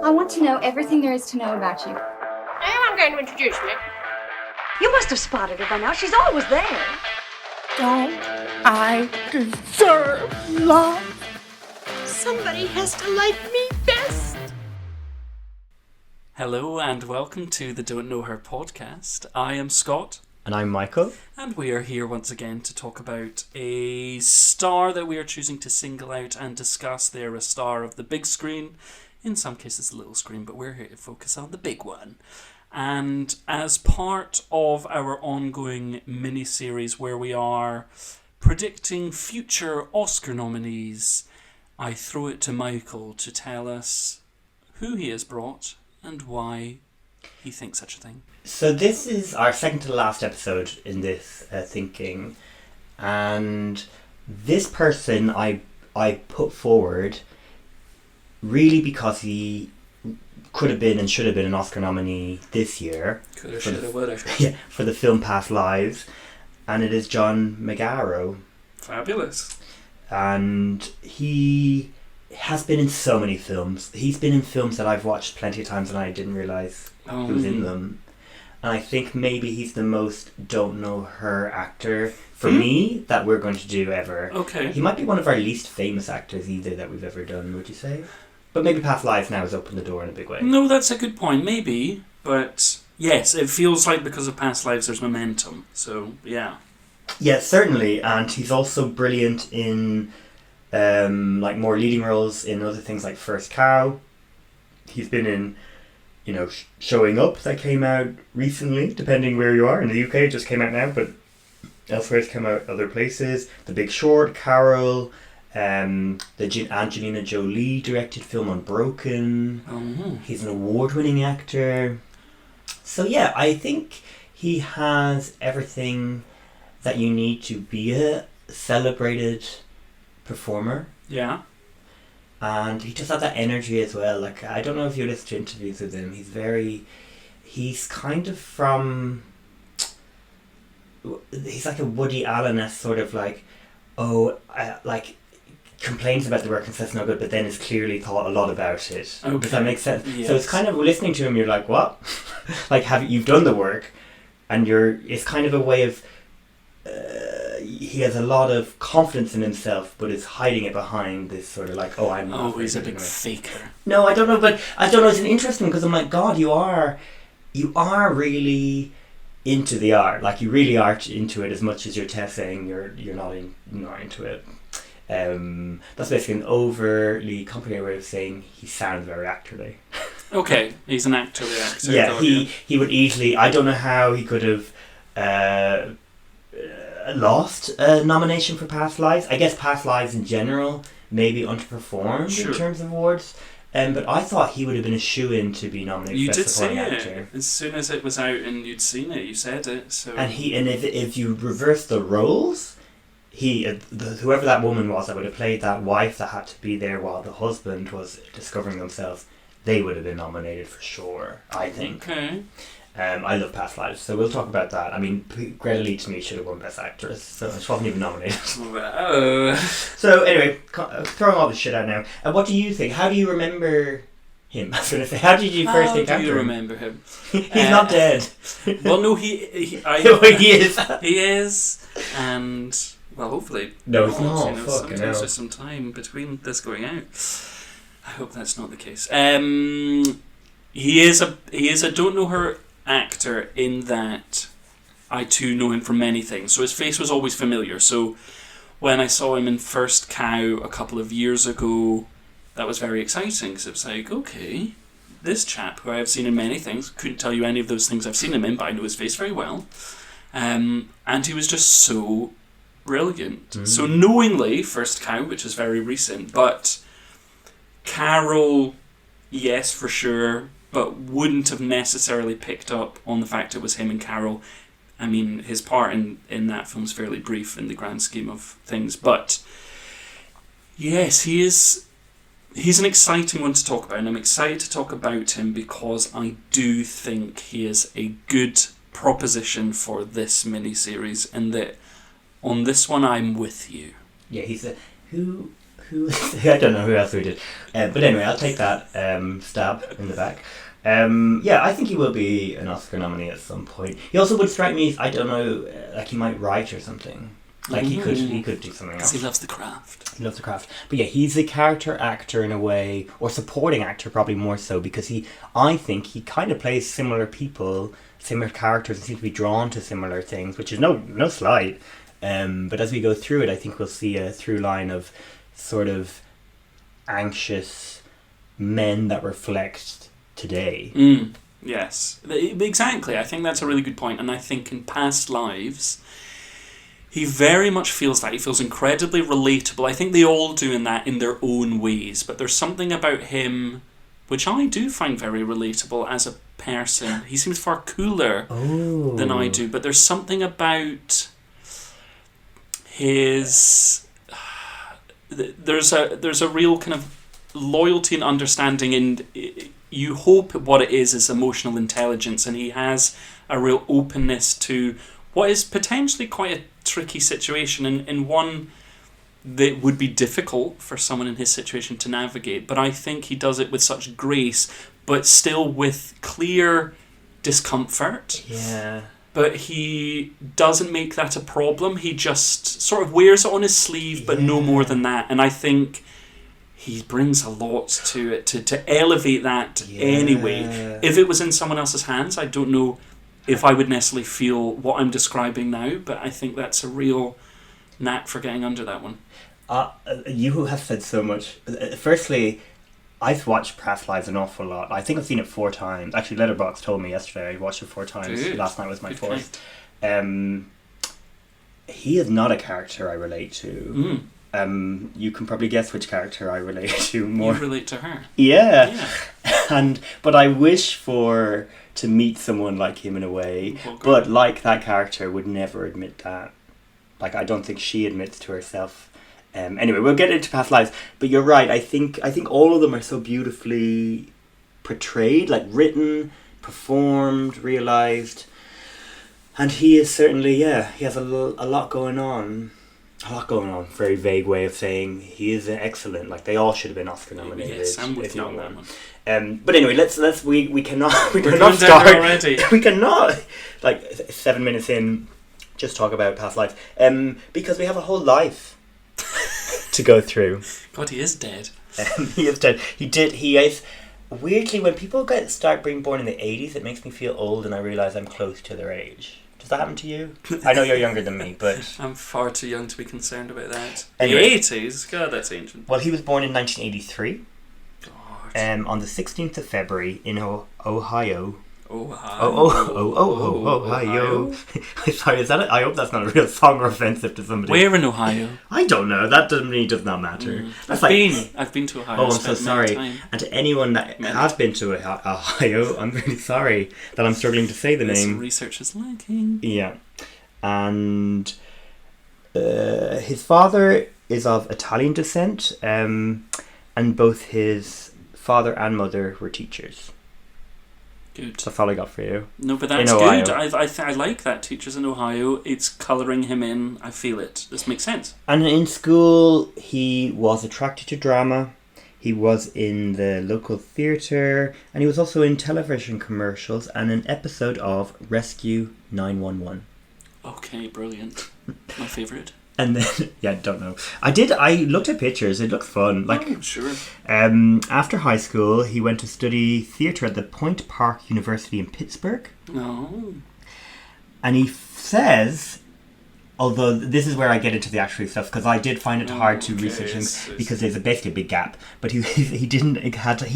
I want to know everything there is to know about you. I am going to introduce me. You must have spotted her by now. She's always there. Don't I deserve love? Somebody has to like me best. Hello and welcome to the Don't Know Her podcast. I am Scott. And I'm Michael. And we are here once again to talk about a star that we are choosing to single out and discuss. They're a star of the big screen, in some cases the little screen, but we're here to focus on the big one. And as part of our ongoing mini-series where we are predicting future Oscar nominees, I throw it to Michael to tell us who he has brought and why he thinks such a thing. So this is our second to last episode in this thinking, and this person I put forward really because he could have been and should have been an Oscar nominee this year. Could have, should have, would have. Yeah, for the film Past Lives, and it is John Magaro. Fabulous. And he has been in so many films. He's been in films that I've watched plenty of times and I didn't realise he was in them. And I think maybe he's the most don't know her actor for me that we're going to do ever. Okay. He might be one of our least famous actors either that we've ever done, would you say? But maybe Past Lives now has opened the door in a big way. No, that's a good point, maybe. But yes, it feels like because of Past Lives there's momentum. So, yeah. Yeah, certainly. And he's also brilliant in like more leading roles in other things like First Cow. He's been in, Showing Up that came out recently, depending where you are. In the UK it just came out now, but elsewhere it's come out other places. The Big Short, Carol, the Angelina Jolie directed film Unbroken. Oh. He's an award-winning actor. So yeah, I think he has everything that you need to be a celebrated performer. Yeah. And he just had that energy as well. Like, I don't know if you listen to interviews with him. He's kind of from... He's like a Woody Allen-esque sort of like, complains about the work and says no good, but then has clearly thought a lot about it. Okay. Does that make sense? Yes. So it's kind of, listening to him, you're like, what? Like, you've done the work, and it's kind of a way of... he has a lot of confidence in himself, but is hiding it behind this sort of like, I'm not. Oh, he's a big faker. No, I don't know, but I don't know. It's interesting because I'm like, God, you are really into the art. Like, you really are into it as much as you're saying you're not into it. That's basically an overly complicated way of saying he sounds very actorly. Okay, he's an actorly actor. Yeah, he would easily. I don't know how he could have. Lost a nomination for Past Lives. I guess Past Lives in general maybe underperformed in terms of awards. But I thought he would have been a shoo-in to be nominated you for Best Supporting Actor. You Actor. did say it as soon as it was out and you'd seen it. You said it. So. And if you reverse the roles, whoever that woman was that would have played that wife that had to be there while the husband was discovering themselves, they would have been nominated for sure, I think. Okay. I love Past Lives, so we'll talk about that. I mean, Greta Lee to me should have won Best Actress, so she wasn't even nominated. Wow. So anyway, throwing all this shit out now. What do you think? How do you remember him? I was going to say, how did you first encounter him? How do you remember him? He's not dead. Well, no, he is. He is, and well, hopefully. No, he's not. Sometimes there's some time between this going out. I hope that's not the case. He is a don't know her actor in that I too know him from many things. So his face was always familiar. So when I saw him in First Cow a couple of years ago, that was very exciting because it was like, okay, this chap who I have seen in many things, couldn't tell you any of those things I've seen him in, but I know his face very well. And he was just so brilliant. Mm. So knowingly, First Cow, which is very recent, but Carol, yes, for sure, but wouldn't have necessarily picked up on the fact it was him and Carol. I mean, his part in that film's fairly brief in the grand scheme of things, but yes, he's an exciting one to talk about, and I'm excited to talk about him because I do think he is a good proposition for this mini-series, and that on this one I'm with you. Yeah, he's who I don't know who else we did. But anyway, I'll take that stab in the back. Yeah, I think he will be an Oscar nominee at some point. He also would strike me as, I don't know, like he might write or something. Like he could do something else. Because he loves the craft. He loves the craft. But yeah, he's a character actor in a way, or supporting actor probably more so, because I think he kind of plays similar people, similar characters, and seems to be drawn to similar things, which is no slight. But as we go through it, I think we'll see a through line of sort of anxious men that reflect today. Yes, exactly. I think that's a really good point, and I think in past lives, he very much feels that. He feels incredibly relatable. I think they all do in their own ways, but there's something about him which I do find very relatable as a person. He seems far cooler than I do, but there's something about his... There's a real kind of loyalty and understanding, and you hope what it is emotional intelligence, and he has a real openness to what is potentially quite a tricky situation, and one that would be difficult for someone in his situation to navigate. But I think he does it with such grace, but still with clear discomfort. Yeah. But he doesn't make that a problem. He just sort of wears it on his sleeve, but no more than that. And I think he brings a lot to it to elevate that anyway. If it was in someone else's hands, I don't know if I would necessarily feel what I'm describing now, but I think that's a real knack for getting under that one. You have said so much. Firstly, I've watched Past Lives an awful lot. I think I've seen it 4 times. Actually, Letterboxd told me yesterday I watched it 4 times. Good. Last night was my Good 4th. He is not a character I relate to. You can probably guess which character I relate to more. You relate to her. Yeah. But I wish to meet someone like him in a way. But like that character would never admit that. Like, I don't think she admits to herself. Anyway, we'll get into Past Lives. But you're right. I think all of them are so beautifully portrayed, like written, performed, realised. And he is certainly, he has a lot going on. A lot going on. Very vague way of saying he is excellent. Like, they all should have been Oscar nominated. Yes, I'm with you on that one. But anyway, we cannot start already. We cannot, like 7 minutes in, just talk about Past Lives. Because we have a whole life to go through. God, he is dead. He is dead. He is weirdly, when people start being born in the 80s, it makes me feel old, and I realise I'm close to their age. Does that happen to you? I know you're younger than me, but I'm far too young to be concerned about that. Anyway. The 80s? God, that's ancient. Well, he was born in 1983. God. On the 16th of February in Ohio. Ohio. Ohio. Sorry, is that it? I hope that's not a real song or offensive to somebody. Where in Ohio? I don't know. That does not matter. I've been to Ohio. Oh, I'm so sorry. And to anyone that has been to Ohio, I'm really sorry that I'm struggling to say the name. Research is lacking. Yeah. And his father is of Italian descent, and both his father and mother were teachers. Good. That's all I got for you. No, but that's good. I like that. Teachers in Ohio, it's colouring him in. I feel it. This makes sense. And in school, he was attracted to drama. He was in the local theatre, and he was also in television commercials and an episode of Rescue 911. Okay, brilliant. My favourite. And then, don't know. I looked at pictures. It looks fun. Sure. After high school, he went to study theatre at the Point Park University in Pittsburgh. Oh. And he says, although this is where I get into the actual stuff, because I did find it hard to research him because there's basically a big gap. But he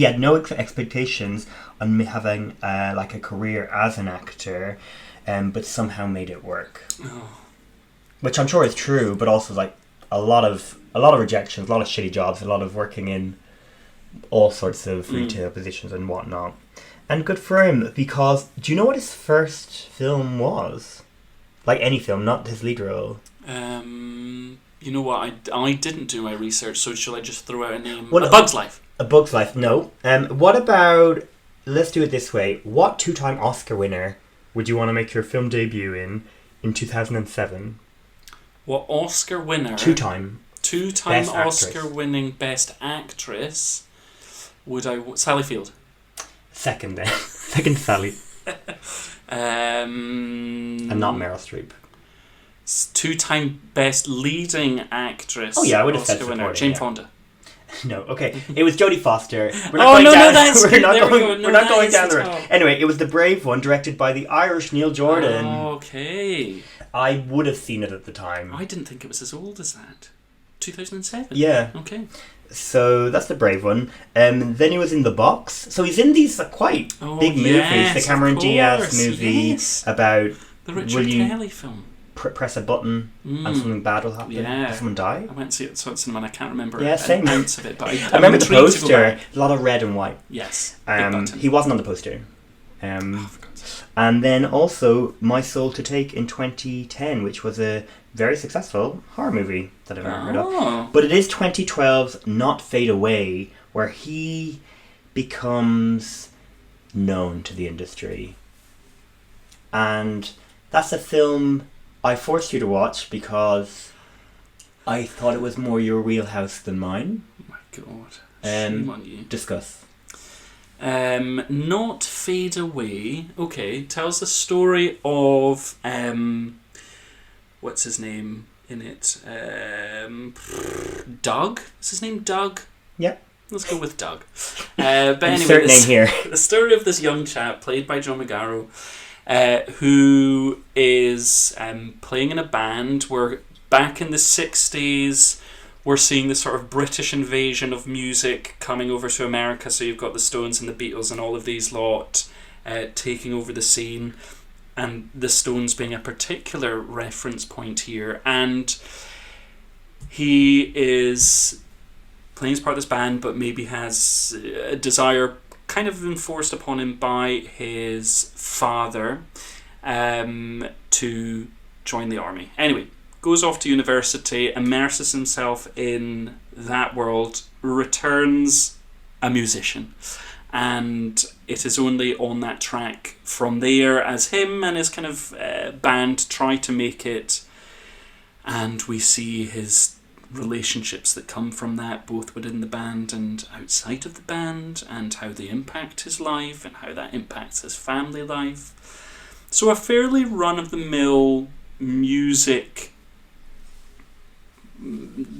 had no expectations on having like a career as an actor, but somehow made it work. Oh. Which I'm sure is true, but also like a lot of rejections, a lot of shitty jobs, a lot of working in all sorts of retail positions and whatnot. And good for him, because do you know what his first film was? Like any film, not his lead role. You know what? I didn't do my research, so shall I just throw out a name? A Bug's Life. A Bug's Life, no. What about, let's do it this way. What 2-time Oscar winner would you want to make your film debut in 2007? What Oscar winner? 2-time Two-time Best actress. Oscar-winning Best Actress. Sally Field. Second then. Second Sally. And not Meryl Streep. Two-time Best Leading Actress. Oh yeah, I would have said Oscar winner, supporting, Jane yeah. Fonda. No, okay. It was Jodie Foster. We're Oh, not going no, down. that's We're not there we going. go. No, We're not that going is down the the road. top. Anyway, it was The Brave one, directed by the Irish Neil Jordan. Okay. I would have seen it at the time. I didn't think it was as old as that. 2007. Yeah. Okay. So that's The Brave one. Then he was in The Box. So he's in these quite big movies. Yes, The Cameron of Diaz course, movie yes. about The Richard will you Kelly film. press a button and something bad will happen. Yeah. Will someone die? I went to see it at cinema and I can't remember Yeah, same. an ounce of it, but I remember the intrigued to go poster. back. A lot of red and white. Yes. Big button. He wasn't on the poster. Oh, for God's sake. And then also My Soul to Take in 2010, which was a very successful horror movie that I've never heard of. Oh. But it is 2012's Not Fade Away, where he becomes known to the industry. And that's a film I forced you to watch because I thought it was more your wheelhouse than mine. Oh my God. Shame on you. Discuss. Not Fade Away. Okay, tells the story of what's his name in it? Doug. Is his name Doug? Yep. Let's go with Doug. But anyway, Insert name here. the story of this young chap played by John Magaro, who is playing in a band. We're back in the 60s. We're seeing this sort of British invasion of music coming over to America. So you've got the Stones and the Beatles and all of these lot taking over the scene, and the Stones being a particular reference point here. And he is playing as part of this band, but maybe has a desire kind of enforced upon him by his father to join the army. Anyway, goes off to university, immerses himself in that world, returns a musician. And it is only on that track from there as him and his kind of band try to make it. And we see his relationships that come from that, both within the band and outside of the band, and how they impact his life and how that impacts his family life. So a fairly run-of-the-mill music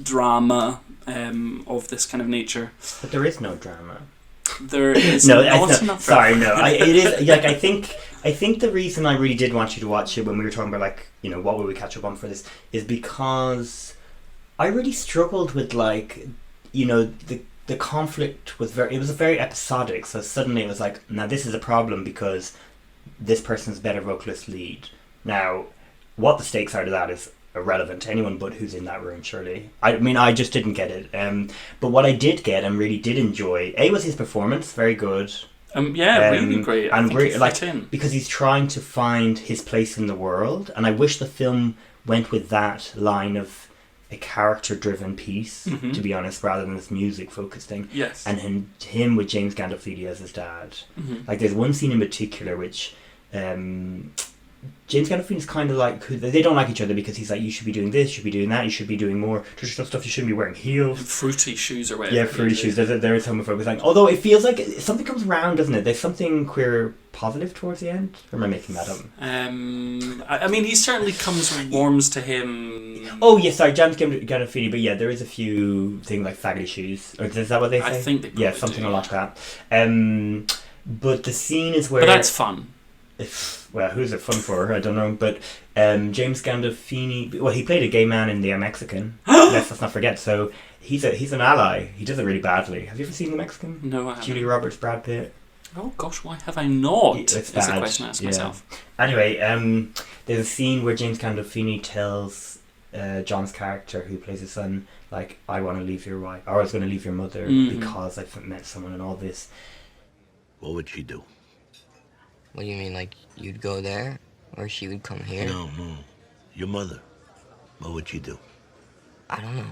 drama of this kind of nature. But there is no drama. There is No, not enough. sorry, no. It is like I think the reason I really did want you to watch it when we were talking about what will we catch up on for this is because I really struggled with the conflict was very episodic. So suddenly it was like, now this is a problem because this person's better vocalist lead. Now, what the stakes are to that is irrelevant to anyone but who's in that room, surely. I mean, I just didn't get it. But what I did get and really did enjoy, was his performance, very good. Really great. I think he fit in. Because he's trying to find his place in the world, and I wish the film went with that line of a character-driven piece, to be honest, rather than this music-focused thing. Yes. And him with James Gandolfini as his dad. Mm-hmm. Like, there's one scene in particular which James Gandolfini's kind of like, they don't like each other because he's like, you should be doing this, you should be doing that, you should be doing more traditional stuff, you shouldn't be wearing heels. Fruity shoes or whatever. Yeah, fruity shoes. There is homophobic thing. Although it feels like something comes around, doesn't it? There's something queer positive towards the end. Or am I making that up? I mean, he certainly warms to him. Oh, yeah, sorry, James Gandolfini, but yeah, there is a few things like faggoty shoes. Or is that what they say? I think they probably yeah, something do, like that. But the scene is where... But that's fun. Well, who's it fun for? I don't know. But James Gandolfini, well, he played a gay man in The Mexican. Let's not forget. So he's an ally. He does it really badly. Have you ever seen The Mexican? No, I haven't. Julia Roberts, Brad Pitt. Oh gosh, why have I not? It's That's bad. a question I ask myself. Anyway, there's a scene where James Gandolfini tells John's character, who plays his son, like, I want to leave your wife, or I was going to leave your mother because I've met someone and all this. What would she do? What do you mean, like you'd go there, or she would come here? No. Your mother. What would she do? I don't know.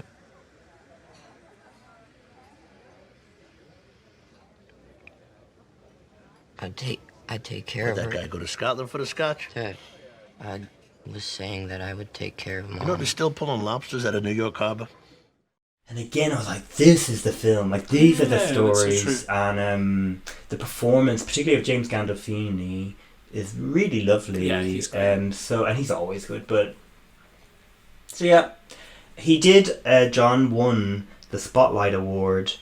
I'd take care Would of that her. guy go to Scotland for the scotch? Dad, I was saying that I would take care of Mom. You know they're still pulling lobsters out of New York Harbor? And again, I was like, this is the film. Like, these are the Yeah, stories. that's so And the performance, particularly of James Gandolfini, is really lovely. Yeah, he's great. And he's always good. But so yeah, he did. John won the Spotlight Award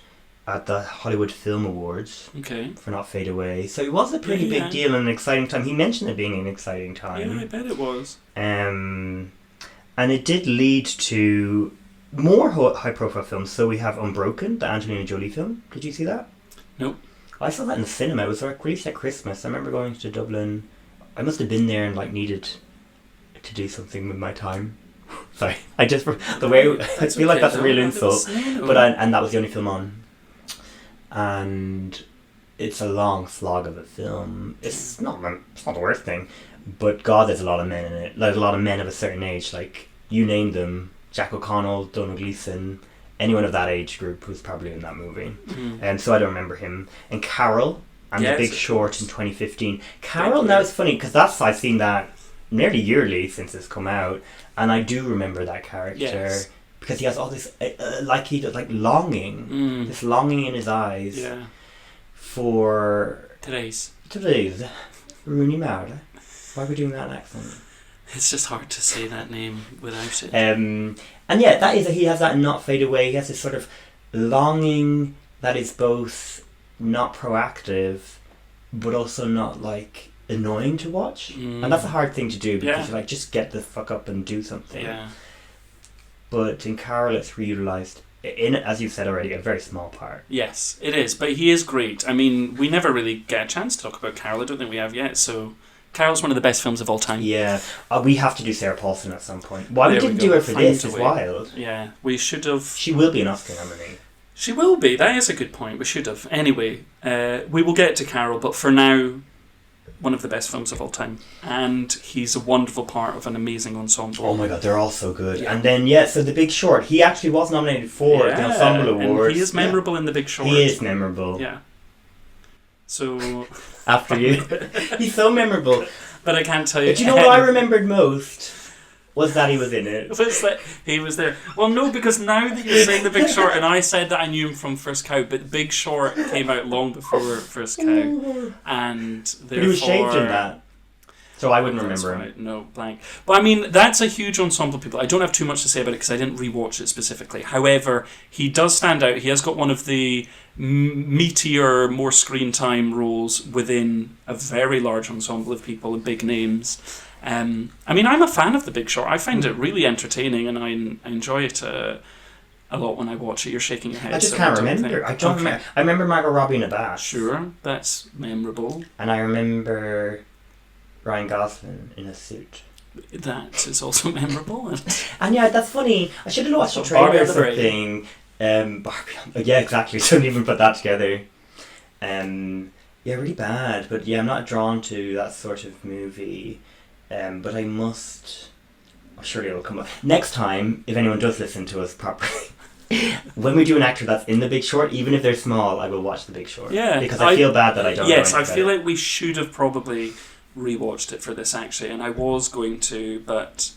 at the Hollywood Film Awards Okay. for Not Fade Away. So it was a pretty big deal and an exciting time. He mentioned it being an exciting time. Yeah, I bet it was. And it did lead to more high-profile films. So we have Unbroken, the Angelina Jolie film. Did you see that? Nope. I saw that in the cinema. It was released at Christmas. I remember going to Dublin. I must have been there and needed to do something with my time. Sorry, I just the way I feel like that's a real insult. But and that was the only film on. And it's a long slog of a film. It's not the worst thing, but God, there's a lot of men in it. There's a lot of men of a certain age. Like you named them. Jack O'Connell, Donald Gleeson, anyone of that age group was probably in that movie. And so I don't remember him. And Carol and The Big Short in 2015. Carol, now it's funny because I've seen that nearly yearly since it's come out, and I do remember that character because he has all this longing, this longing in his eyes for Today's Rooney Mara. Why are we doing that accent? It's just hard to say that name without it. And yeah, that is he has that Not Fade Away. He has this sort of longing that is both not proactive, but also not like annoying to watch. And that's a hard thing to do because you're like, just get the fuck up and do something. Yeah. But in Carol, it's reutilised in, as you've said already, a very small part. Yes, it is. But he is great. I mean, we never really get a chance to talk about Carol. I don't think we have yet. So Carol's one of the best films of all time. Yeah, we have to do Sarah Paulson at some point. Why we didn't do her for this is wild. Yeah, we should have. She will be an Oscar nominee. She will be. That is a good point. We should have. Anyway, we will get to Carol, but for now, one of the best films of all time. And he's a wonderful part of an amazing ensemble. Oh my God, they're all so good. Yeah. And then, so The Big Short, he actually was nominated for the Ensemble Awards. And he is memorable in The Big Short. He is memorable. Yeah. So... After you. He's so memorable. But I can't tell you... Do you know what I remembered most? Was that he was in it. Was that he was there. Well, no, because now that you're saying The Big Short, and I said that I knew him from First Cow, but The Big Short came out long before First Cow. And therefore... But he was shaved in that. So I wouldn't remember him. Right. No, blank. But I mean, that's a huge ensemble of people. I don't have too much to say about it because I didn't rewatch it specifically. However, he does stand out. He has got one of the meatier, more screen time roles within a very large ensemble of people and big names. I mean, I'm a fan of The Big Short. I find it really entertaining, and I enjoy it a lot when I watch it. You're shaking your head. I just can't remember. I don't remember. I remember Margot Robbie in a bath. Sure, that's memorable. And I remember Ryan Gosling in a suit. That is also memorable. And yeah, that's funny. I should have watched a trailer or something. Barbie. Yeah, exactly. Shouldn't even put that together. Yeah, really bad. But yeah, I'm not drawn to that sort of movie. But I must... surely it'll come up. Next time, if anyone does listen to us properly, when we do an actor that's in The Big Short, even if they're small, I will watch The Big Short. Yeah. Because I feel bad that I don't know. Yes, I feel like we should have probably rewatched it for this, actually. And I was going to, but...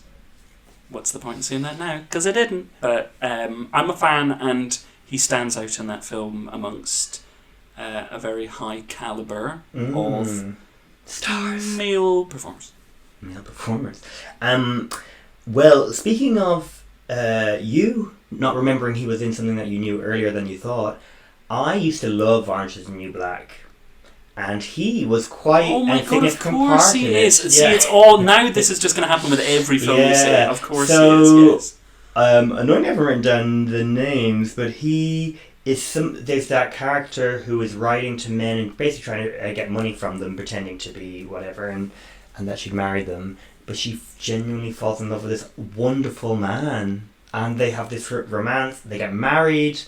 what's the point in saying that now? Because I didn't. But I'm a fan, and he stands out in that film amongst a very high calibre of stars, male performers. Well, speaking of you not remembering he was in something that you knew earlier than you thought, I used to love Orange Is the New Black. And he was quite a significant part in it. See, it's all... now this is just going to happen with every film we say. Of course he is, yes. I know I haven't written down the names, but he is there's that character who is writing to men and basically trying to get money from them, pretending to be whatever, and that she'd marry them. But she genuinely falls in love with this wonderful man. And they have this romance. They get married.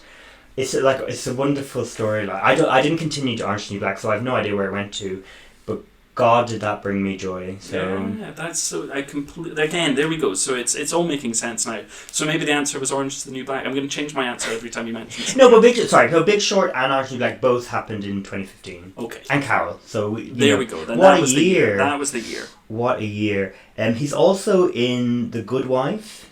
It's a wonderful storyline. I didn't continue to Orange Is the New Black, so I have no idea where it went to, but God did that bring me joy. So yeah, that's so. I completely again. There we go. So it's all making sense now. So maybe the answer was Orange Is the New Black. I'm going to change my answer every time you mention it. No, but Big Short and Orange Is the New Black both happened in 2015. Okay. And Carol. So there we go. Then what a year! That was the year. What a year! He's also in The Good Wife.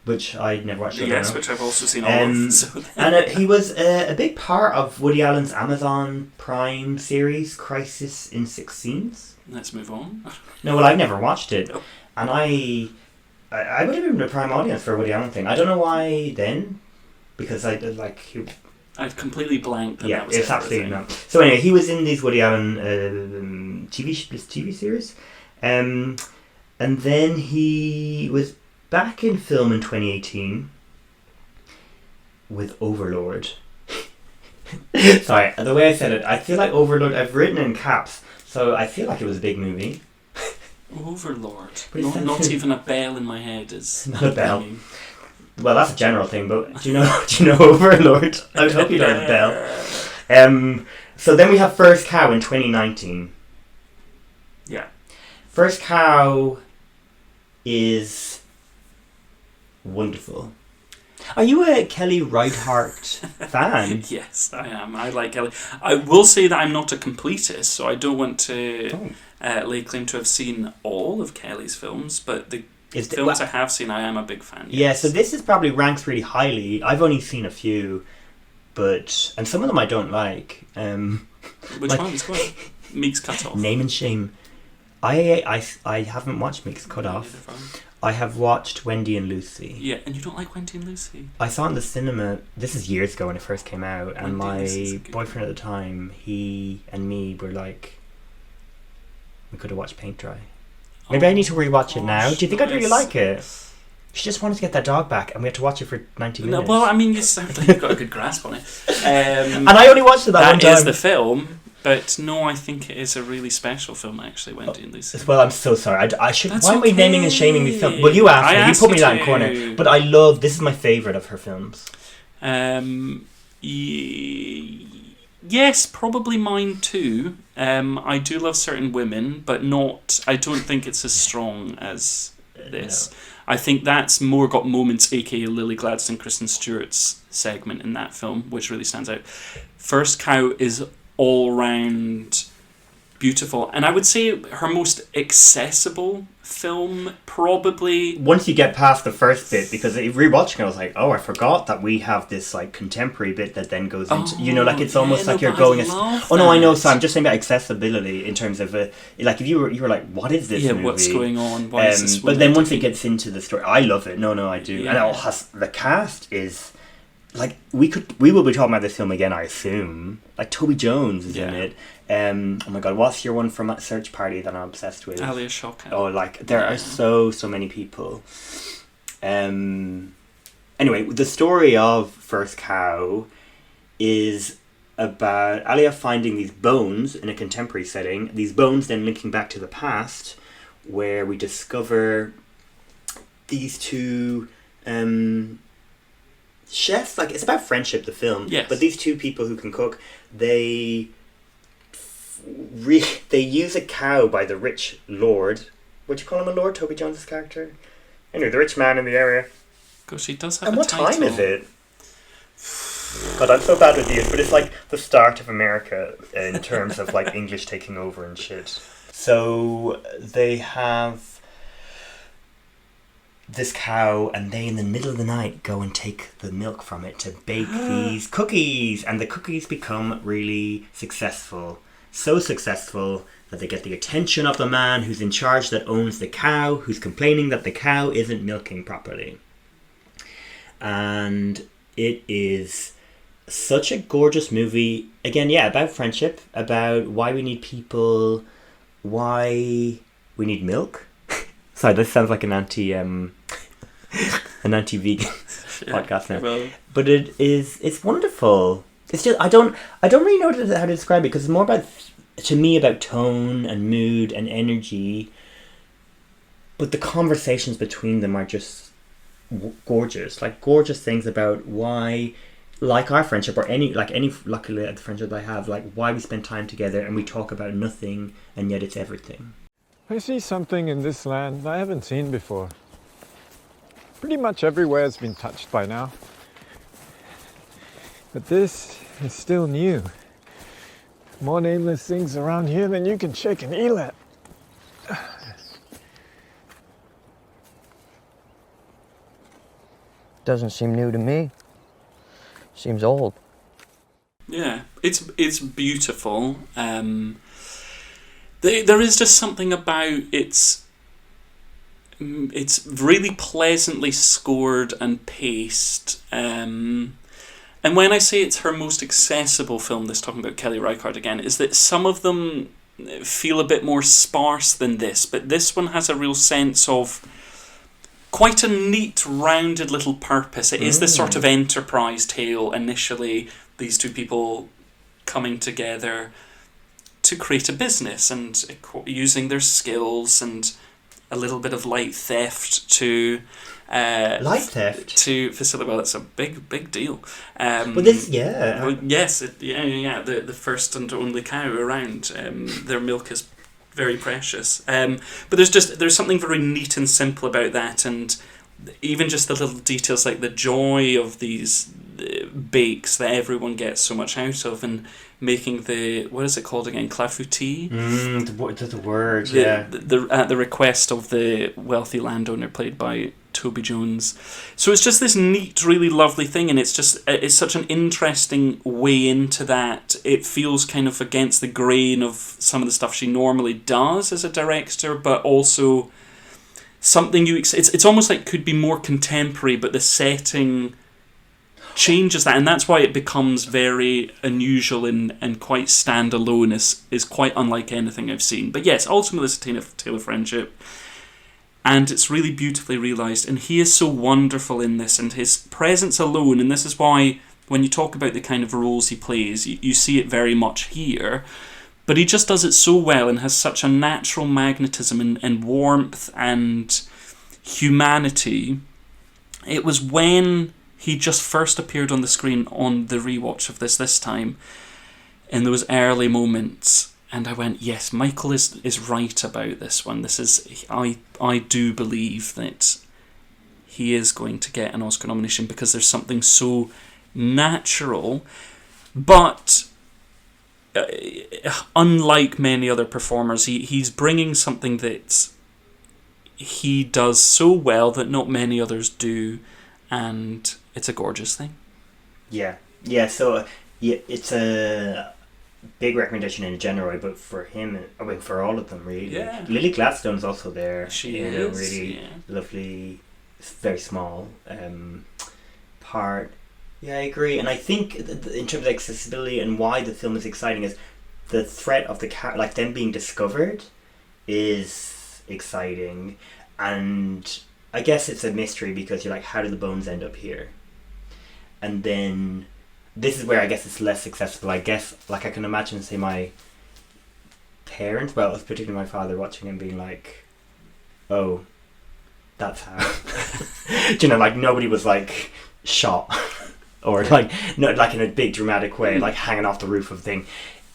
which I'd never watched. Yes, which I've also seen all of. So. And he was a big part of Woody Allen's Amazon Prime series, Crisis in Six Scenes. Let's move on. No, well, I've never watched it. Nope. And I would have been a prime audience for a Woody Allen thing. I don't know why then, because I did I'd completely blanked. Yeah, it's absolutely not. So anyway, he was in these Woody Allen TV series, and then he was back in film in 2018 with Overlord. Sorry, the way I said it, I feel like Overlord. I've written in caps, so I feel like it was a big movie. Overlord. Not even a bell in my head is not a bell. Ringing. Well, that's a general thing, but do you know Overlord? I hope you don't have a bell. So then we have First Cow in 2019. Yeah. First Cow is wonderful. Are you a Kelly Reichardt fan? Yes, I am. I like Kelly. I will say that I'm not a completist, so I don't want to lay claim to have seen all of Kelly's films, but the films I have seen, I am a big fan. Yes. Yeah, so this is probably ranks really highly. I've only seen a few, and some of them I don't like. Which ones? Go on. Meek's Cut Off. Name and Shame. I haven't watched Meek's Cut Off. I have watched Wendy and Lucy. Yeah, and you don't like Wendy and Lucy? I saw it in the cinema. This is years ago when it first came out, and my boyfriend at the time, he and me were like, we could have watched paint dry. Maybe I need to rewatch it now. Do you think I'd really like it? She just wanted to get that dog back, and we had to watch it for 90 minutes. No, well, I mean, you sound like you've got a good grasp on it. And I only watched it that one time. That is the film. But no, I think it is a really special film, actually, Wendy and Lucy. Well, I'm so sorry. I should. That's why am I naming and shaming these films? Well, you asked me. You put me in that corner. But I love. This is my favourite of her films. Yes, probably mine too. I do love Certain Women, but not. I don't think it's as strong as this. No. I think that's more got moments, aka Lily Gladstone, Kristen Stewart's segment in that film, which really stands out. First Cow is all round beautiful, and I would say her most accessible film, probably. Once you get past the first bit, because rewatching it, I was like, oh, I forgot that we have this like contemporary bit that then goes into, it's almost like you're going. No, I know. So I'm just saying about accessibility in terms of like if you were like, what is this movie? What's going on? Why is this? But then once it gets into the story, I love it. No, I do, and the cast is. Like we will be talking about this film again, I assume. Like Toby Jones is in it. Oh my god, what's your one from Search Party that I'm obsessed with? Alia Shawkat. Oh, like there are so many people. Anyway, the story of First Cow is about Alia finding these bones in a contemporary setting. These bones then linking back to the past, where we discover these two. Chefs, like it's about friendship, the film. Yes. But these two people who can cook, they use a cow by the rich lord. Would you call him a lord, Toby Jones' character? Anyway, the rich man in the area. Gosh, he does have and a what title. time is it? God, I'm so bad with these, but it's like the start of America in terms of like English taking over and shit. So they have this cow, and they in the middle of the night go and take the milk from it to bake these cookies, and the cookies become really successful. So successful that they get the attention of the man who's in charge that owns the cow, who's complaining that the cow isn't milking properly. And it is such a gorgeous movie. Again, about friendship, about why we need people, why we need milk. Sorry, this sounds like an anti-vegan podcast now. Well, but it's wonderful. It's just I don't really know how to describe it, because it's more about tone and mood and energy. But the conversations between them are just gorgeous, like gorgeous things about why, like our friendship or luckily the friendship I have, like why we spend time together and we talk about nothing and yet it's everything. I see something in this land I haven't seen before. Pretty much everywhere has been touched by now. But this is still new. More nameless things around here than you can shake an eel at. Doesn't seem new to me. Seems old. Yeah, it's beautiful. There is just something about it's really pleasantly scored and paced. And when I say it's her most accessible film, this talking about Kelly Reichardt again, is that some of them feel a bit more sparse than this, but this one has a real sense of quite a neat, rounded little purpose. It is this sort of enterprise tale initially, these two people coming together to create a business and using their skills and a little bit of light theft to to facilitate. Well, that's a big deal. Well, this, yeah. Well, yes, the first and only cow around. Their milk is very precious. But there's something very neat and simple about that, and even just the little details like the joy of these bakes that everyone gets so much out of, and making the, what is it called again, clafoutis? The word, at the request of the wealthy landowner played by Toby Jones. So it's just this neat, really lovely thing, and it's such an interesting way into that. It feels kind of against the grain of some of the stuff she normally does as a director, but also something it's almost like could be more contemporary, but the setting changes that, and that's why it becomes very unusual and quite standalone, is quite unlike anything I've seen. But yes, ultimately it's a tale of friendship, and it's really beautifully realised, and he is so wonderful in this, and his presence alone, and this is why when you talk about the kind of roles he plays, you see it very much here, but he just does it so well and has such a natural magnetism and warmth and humanity. It was when he just first appeared on the screen on the rewatch of this time, in those early moments, and I went, yes, Michael is right about this one. This is, I do believe that he is going to get an Oscar nomination, because there's something so natural, but unlike many other performers, he's bringing something that he does so well that not many others do, and it's a gorgeous thing. Yeah. So it's a big recommendation in general, but for him, I mean, for all of them, really. Yeah. Lily Gladstone's also there. She in is. A really lovely, very small part. Yeah, I agree. And I think in terms of accessibility and why the film is exciting is the threat of like them being discovered is exciting. And I guess it's a mystery, because you're like, how do the bones end up here? And then this is where I guess it's less accessible. I guess, like, I can imagine, say, my parents, well, particularly my father, watching and being like, oh, that's how. Do you know, like, nobody was, like, shot. Or, like, no, like in a big dramatic way, like hanging off the roof of a thing.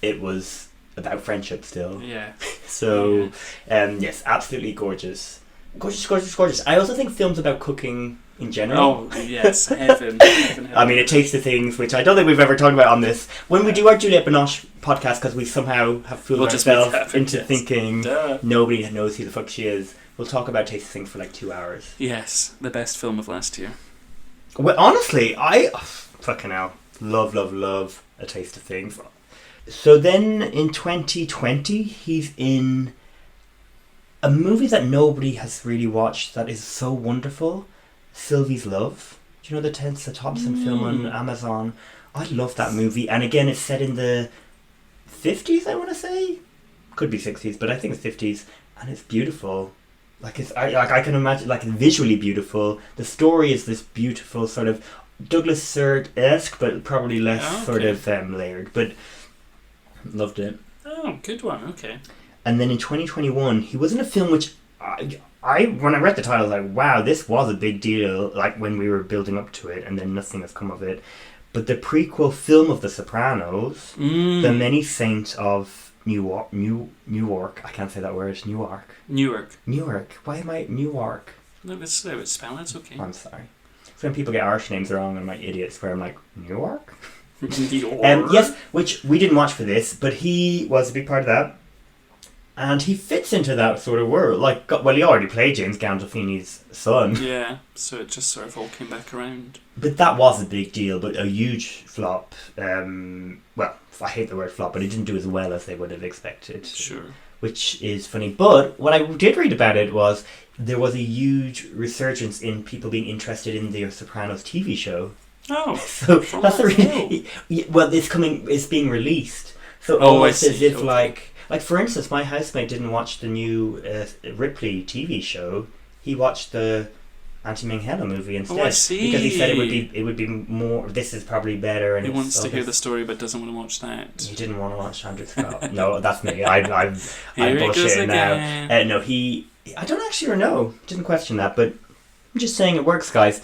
It was about friendship still. Yeah. So, yes, absolutely gorgeous. Gorgeous. I also think films about cooking in general. Oh, yes, heaven. I mean, A Taste of Things, which I don't think we've ever talked about on this. When we do our Juliette Binoche podcast, because we somehow have fooled ourselves into thinking nobody knows who the fuck she is, we'll talk about Taste of Things for like 2 hours. Yes, the best film of last year. Well, honestly, fucking hell, love A Taste of Things. So then in 2020, he's in a movie that nobody has really watched that is so wonderful, Sylvie's Love. Do you know the Tessa Thompson film on Amazon? I love that movie, and again, it's set in the 50s, I want to say. Could be 60s, but I think it's 50s, and it's beautiful. Like, I can imagine, like, visually beautiful. The story is this beautiful sort of Douglas Sirk-esque, but probably less sort of layered. But loved it. Oh, good one. Okay. And then in 2021, he was in a film which I when I read the title, I was like, wow, this was a big deal. Like when we were building up to it, and then nothing has come of it. But the prequel film of The Sopranos, The Many Saints of Newark. I can't say that word. Newark. Why am I Newark? No, it's spell. It's okay. I'm sorry. So when people get Irish names wrong, I'm like idiots. Where I'm like Newark. Newark. Yes, which we didn't watch for this, but he was a big part of that. And he fits into that sort of world. Like, well, he already played James Gandolfini's son. Yeah, so it just sort of all came back around. But that was a big deal, but a huge flop. Well, I hate the word flop, but it didn't do as well as they would have expected. Sure. Which is funny. But what I did read about it was there was a huge resurgence in people being interested in the Sopranos TV show. Oh, so that's the reason. Well, it's being released. So almost as if like for instance, my housemate didn't watch the new Ripley TV show. He watched the Auntie Minghella movie instead. Oh, I see. Because he said it would be more. This is probably better. And he wants to hear the story, but doesn't want to watch that. He didn't want to watch Andrew Scott. No, that's me. I'm bullshitting now. No, I don't actually know. Didn't question that, but I'm just saying it works, guys.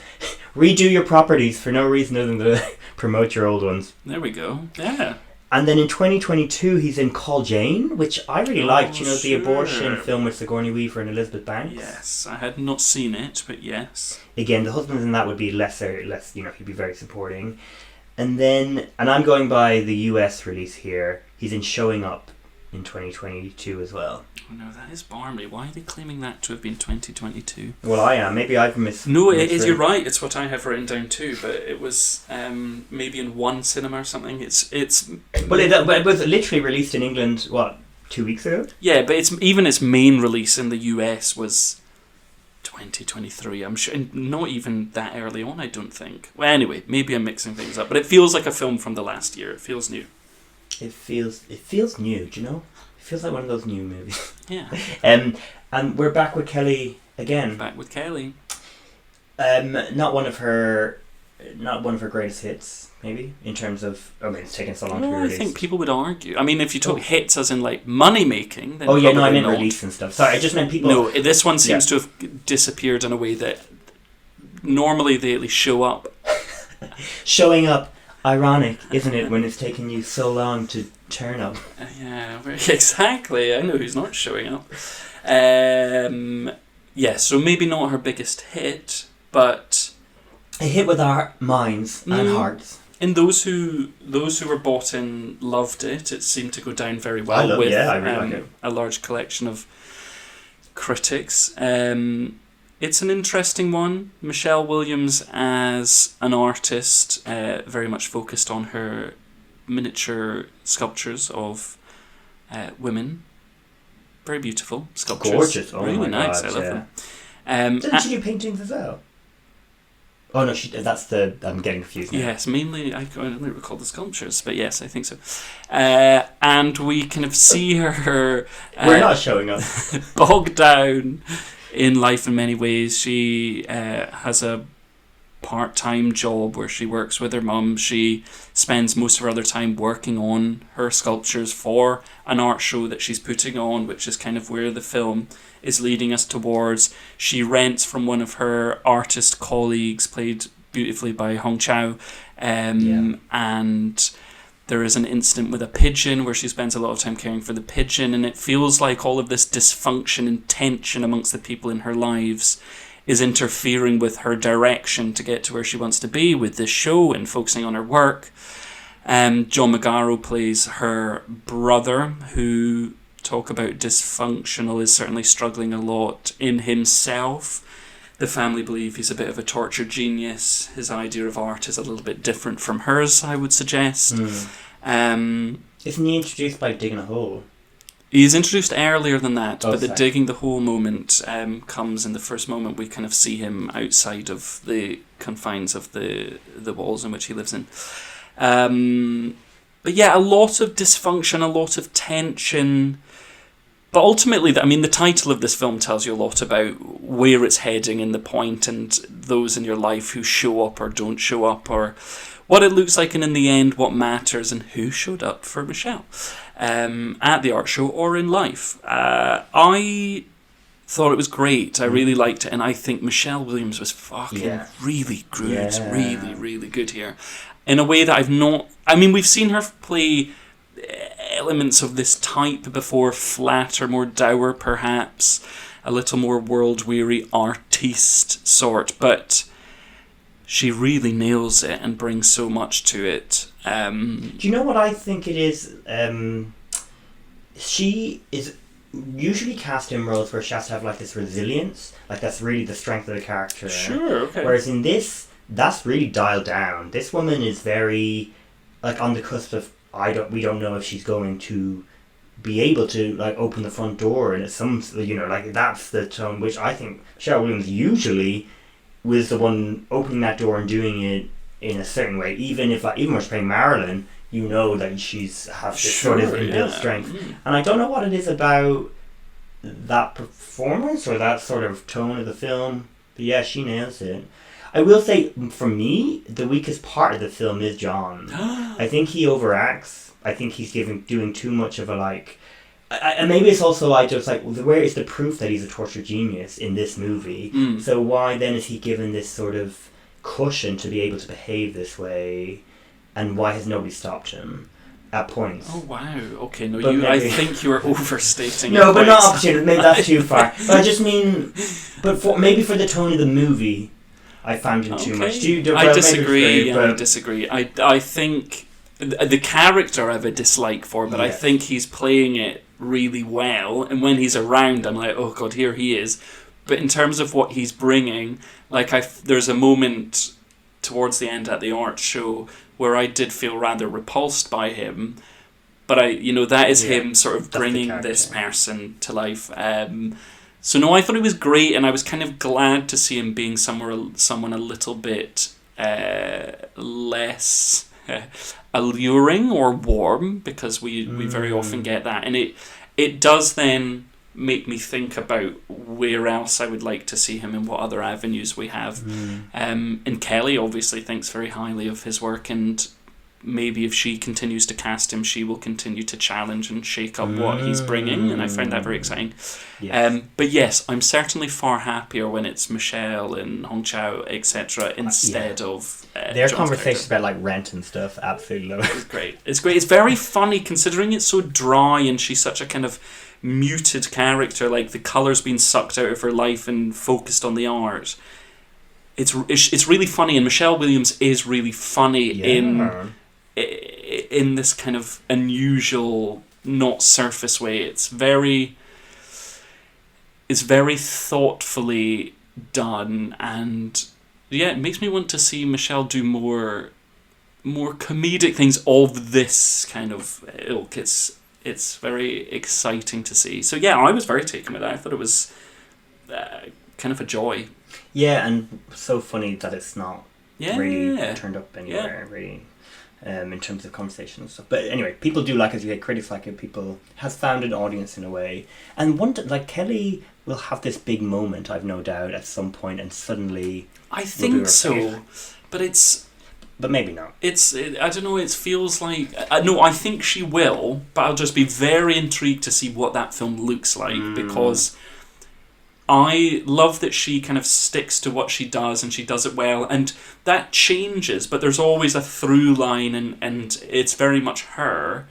Redo your properties for no reason other than to promote your old ones. There we go. Yeah. And then in 2022, he's in Call Jane, which I really liked. You know, the abortion film with Sigourney Weaver and Elizabeth Banks. Yes, I had not seen it, but yes. Again, the husband in that would be less. You know, he'd be very supporting. And then, and I'm going by the US release here. He's in Showing Up in 2022 as well. Oh no, that is Barney. Why are they claiming that to have been 2022? Well, I am. Maybe I've missed. No, it is. You're right. It's what I have written down too. But it was maybe in one cinema or something. It's. Well, it was literally released in England. What, 2 weeks ago? Yeah, but its main release in the US was 2023. I'm sure, not even that early on. I don't think. Well, anyway, maybe I'm mixing things up. But it feels like a film from the last year. It feels new. It feels new. Do you know? Feels like one of those new movies. Yeah. And we're back with Kelly again. Back with Kelly. Not one of her greatest hits, maybe, in terms of. I mean, it's taken so long to be released. I think people would argue. I mean, if you talk hits as in like money making, then I meant release and stuff. Sorry, I just meant people. No, this one seems to have disappeared in a way that normally they at least show up. Showing up. Ironic, isn't it, when it's taken you so long to turn up? Yeah, exactly. I know who's not showing up. Yeah, so maybe not her biggest hit, but a hit with our minds and hearts. And those who were bought in loved it. It seemed to go down very well with I really like it. A large collection of critics. It's an interesting one. Michelle Williams as an artist, very much focused on her miniature sculptures of women. Very beautiful sculptures. Gorgeous. Oh really my nice. God, I love them. Doesn't she do paintings as well? Oh no, I'm getting confused now. Yes, mainly, I only recall the sculptures, but yes, I think so. And we kind of see her... We're not showing up. Bogged down in life in many ways. She has a part-time job where she works with her mum. She spends most of her other time working on her sculptures for an art show that she's putting on, which is kind of where the film is leading us towards. She rents from one of her artist colleagues, played beautifully by Hong Chow, and there is an incident with a pigeon where she spends a lot of time caring for the pigeon, and it feels like all of this dysfunction and tension amongst the people in her lives is interfering with her direction to get to where she wants to be with this show and focusing on her work. John Magaro plays her brother, who, talk about dysfunctional, is certainly struggling a lot in himself. The family believe he's a bit of a tortured genius. His idea of art is a little bit different from hers, I would suggest. Isn't he introduced by digging a hole? He's introduced earlier than that, but the sorry. digging the hole moment comes in the first moment we kind of see him outside of the confines of the walls in which he lives in. But yeah, a lot of dysfunction, a lot of tension. But ultimately, the title of this film tells you a lot about where it's heading and the point, and those in your life who show up or don't show up, or what it looks like, and in the end, what matters, and who showed up for Michelle at the art show or in life. I thought it was great. I really liked it, and I think Michelle Williams was fucking really good, really, really good here. In a way that I've not... we've seen her play elements of this type before, flatter, more dour perhaps, a little more world-weary artiste sort, but she really nails it and brings so much to it. Do you know what I think it is? She is usually cast in roles where she has to have like this resilience, like that's really the strength of the character. Sure, okay. Whereas in this, that's really dialed down. This woman is very like on the cusp of we don't know if she's going to be able to like open the front door, and it's some like that's the tone which I think Michelle Williams usually was the one opening that door and doing it in a certain way. Even when she's playing Marilyn, that she's has this sort of inbuilt strength. And I don't know what it is about that performance or that sort of tone of the film, but yeah, she nails it. I will say, for me, the weakest part of the film is John. I think he overacts. I think he's doing too much of a and maybe it's also where is the proof that he's a tortured genius in this movie? So why then is he given this sort of cushion to be able to behave this way, and why has nobody stopped him at points? Oh wow! Okay, no, I think you are overstating. No, but not opportunity. Maybe that's too far. But I just mean, maybe for the tone of the movie, I found him too much. I disagree. I disagree. I think the character I have a dislike for, but I think he's playing it really well. And when he's around, I'm like, oh god, here he is. But in terms of what he's bringing, there's a moment towards the end at the art show where I did feel rather repulsed by him. But that is him sort of bringing this person to life. So no, I thought he was great, and I was kind of glad to see him being someone a little bit less alluring or warm, because we very often get that, and it does then make me think about where else I would like to see him and what other avenues we have. And Kelly obviously thinks very highly of his work, and maybe if she continues to cast him, she will continue to challenge and shake up what he's bringing, and I find that very exciting. Yes. But yes, I'm certainly far happier when it's Michelle and Hong Chow, etc., instead of their John's conversations character. about rent and stuff. Absolutely love it. It's great. It's great. It's very funny considering it's so dry, and she's such a kind of muted character. Like the colour's been sucked out of her life and focused on the art. It's really funny, and Michelle Williams is really funny in this kind of unusual, not surface way. It's very thoughtfully done, and it makes me want to see Michelle do more comedic things of this kind of ilk. It's very exciting to see. So yeah, I was very taken with that. I thought it was kind of a joy. Yeah, and so funny that it's not really turned up anywhere, really. In terms of conversation and stuff. But anyway, people do like it, you get critics like it, people has found an audience in a way. And Kelly will have this big moment, I've no doubt, at some point, and suddenly I think so. But maybe not. I don't know, it feels like... no, I think she will, but I'll just be very intrigued to see what that film looks like, because I love that she kind of sticks to what she does, and she does it well, and that changes, but there's always a through line, and it's very much her.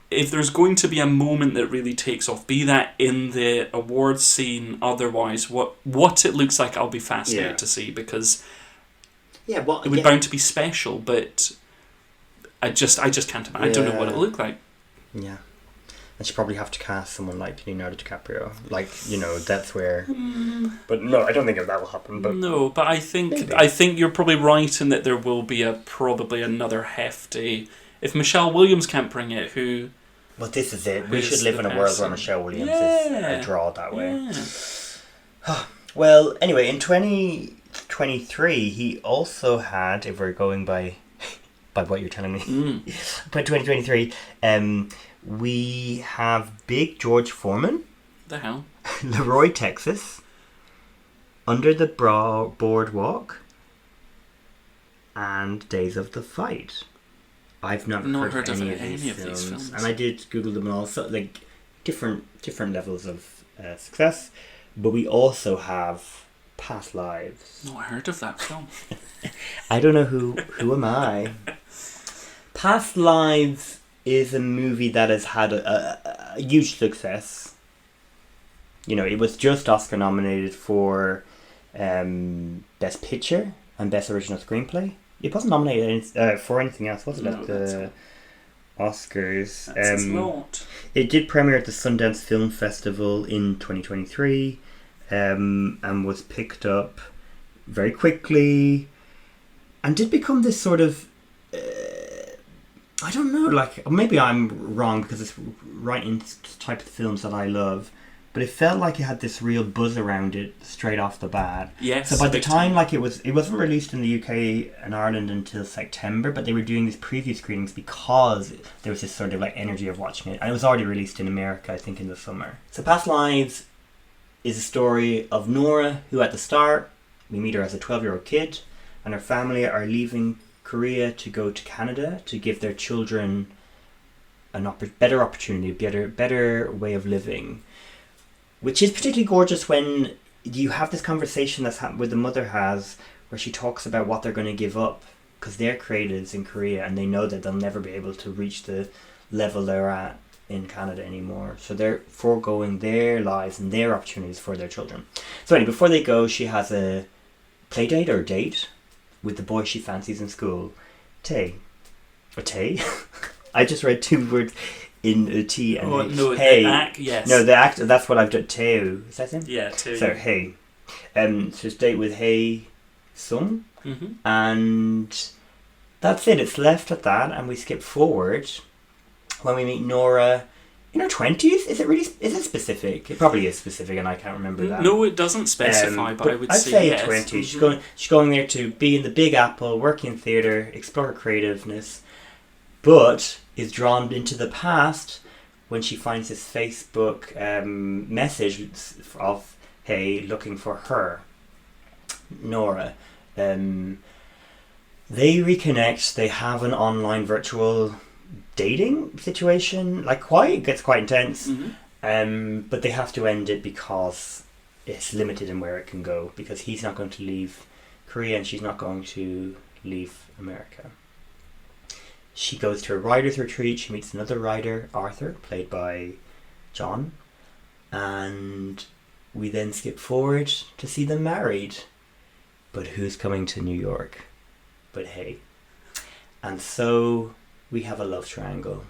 If there's going to be a moment that really takes off, be that in the awards scene, otherwise, what it looks like, I'll be fascinated to see, because it would bound to be special, but I just can't imagine. I don't know what it'll look like. Yeah. And she'd probably have to cast someone like Leonardo DiCaprio. That's where... But no, I don't think that will happen. But no, but I think you're probably right in that there will be probably another hefty... If Michelle Williams can't bring it, who... Well, this is it. We should live in a world where Michelle Williams is a draw that way. Yeah. Well, anyway, in 2023, he also had, if we're going by what you're telling me, by 2023... we have Big George Foreman. The hell? Leroy, Texas. Under the Boardwalk. And Days of the Fight. I've not heard of any of these films. And I did Google them all. So, different levels of success. But we also have Past Lives. No, I heard of that film. I don't know who am I. Past Lives is a movie that has had a huge success. It was just Oscar nominated for Best Picture and Best Original Screenplay. It wasn't nominated for anything else, was it? Oscars. That's a lot. It did premiere at the Sundance Film Festival in 2023, and was picked up very quickly, and did become this sort of, I don't know, like, maybe I'm wrong because it's right in the type of films that I love, but it felt like it had this real buzz around it straight off the bat. Yes. So by the time, like, it wasn't released in the UK and Ireland until September, but they were doing these preview screenings because there was this sort of like energy of watching it, and it was already released in America, I think, in the summer. So Past Lives is a story of Nora, who at the start we meet her as a 12-year-old kid, and her family are leaving Korea to go to Canada to give their children a better opportunity, better way of living. Which is particularly gorgeous when you have this conversation that's happened with the mother has, where she talks about what they're going to give up because they're creatives in Korea and they know that they'll never be able to reach the level they're at in Canada anymore. So they're foregoing their lives and their opportunities for their children. So anyway, before they go, she has a play date or date with the boy she fancies in school, Tay. Or Tay? I just read two words in a T and H. No, hey. the act, yes. No, the act, that's what I've done. Teo. Is that him? Yeah, Teo. So, Hey. So it's date with Hey Sung. Mm-hmm. And that's it. It's left at that, and we skip forward when we meet Nora in her 20s. Is it specific? It probably is specific, and I can't remember that. No, it doesn't specify, but I would I'd say yes. 20. Mm-hmm. She's going there to be in the Big Apple, work in theatre, explore her creativeness, but is drawn into the past when she finds this Facebook message of Hey looking for her, Nora. They reconnect. They have an online virtual dating situation. It gets quite intense. Mm-hmm. But they have to end it because it's limited in where it can go, because he's not going to leave Korea and she's not going to leave America. She goes to a writer's retreat. She meets another writer, Arthur, played by John. And we then skip forward to see them married. But who's coming to New York? But Hey. And so we have a love triangle.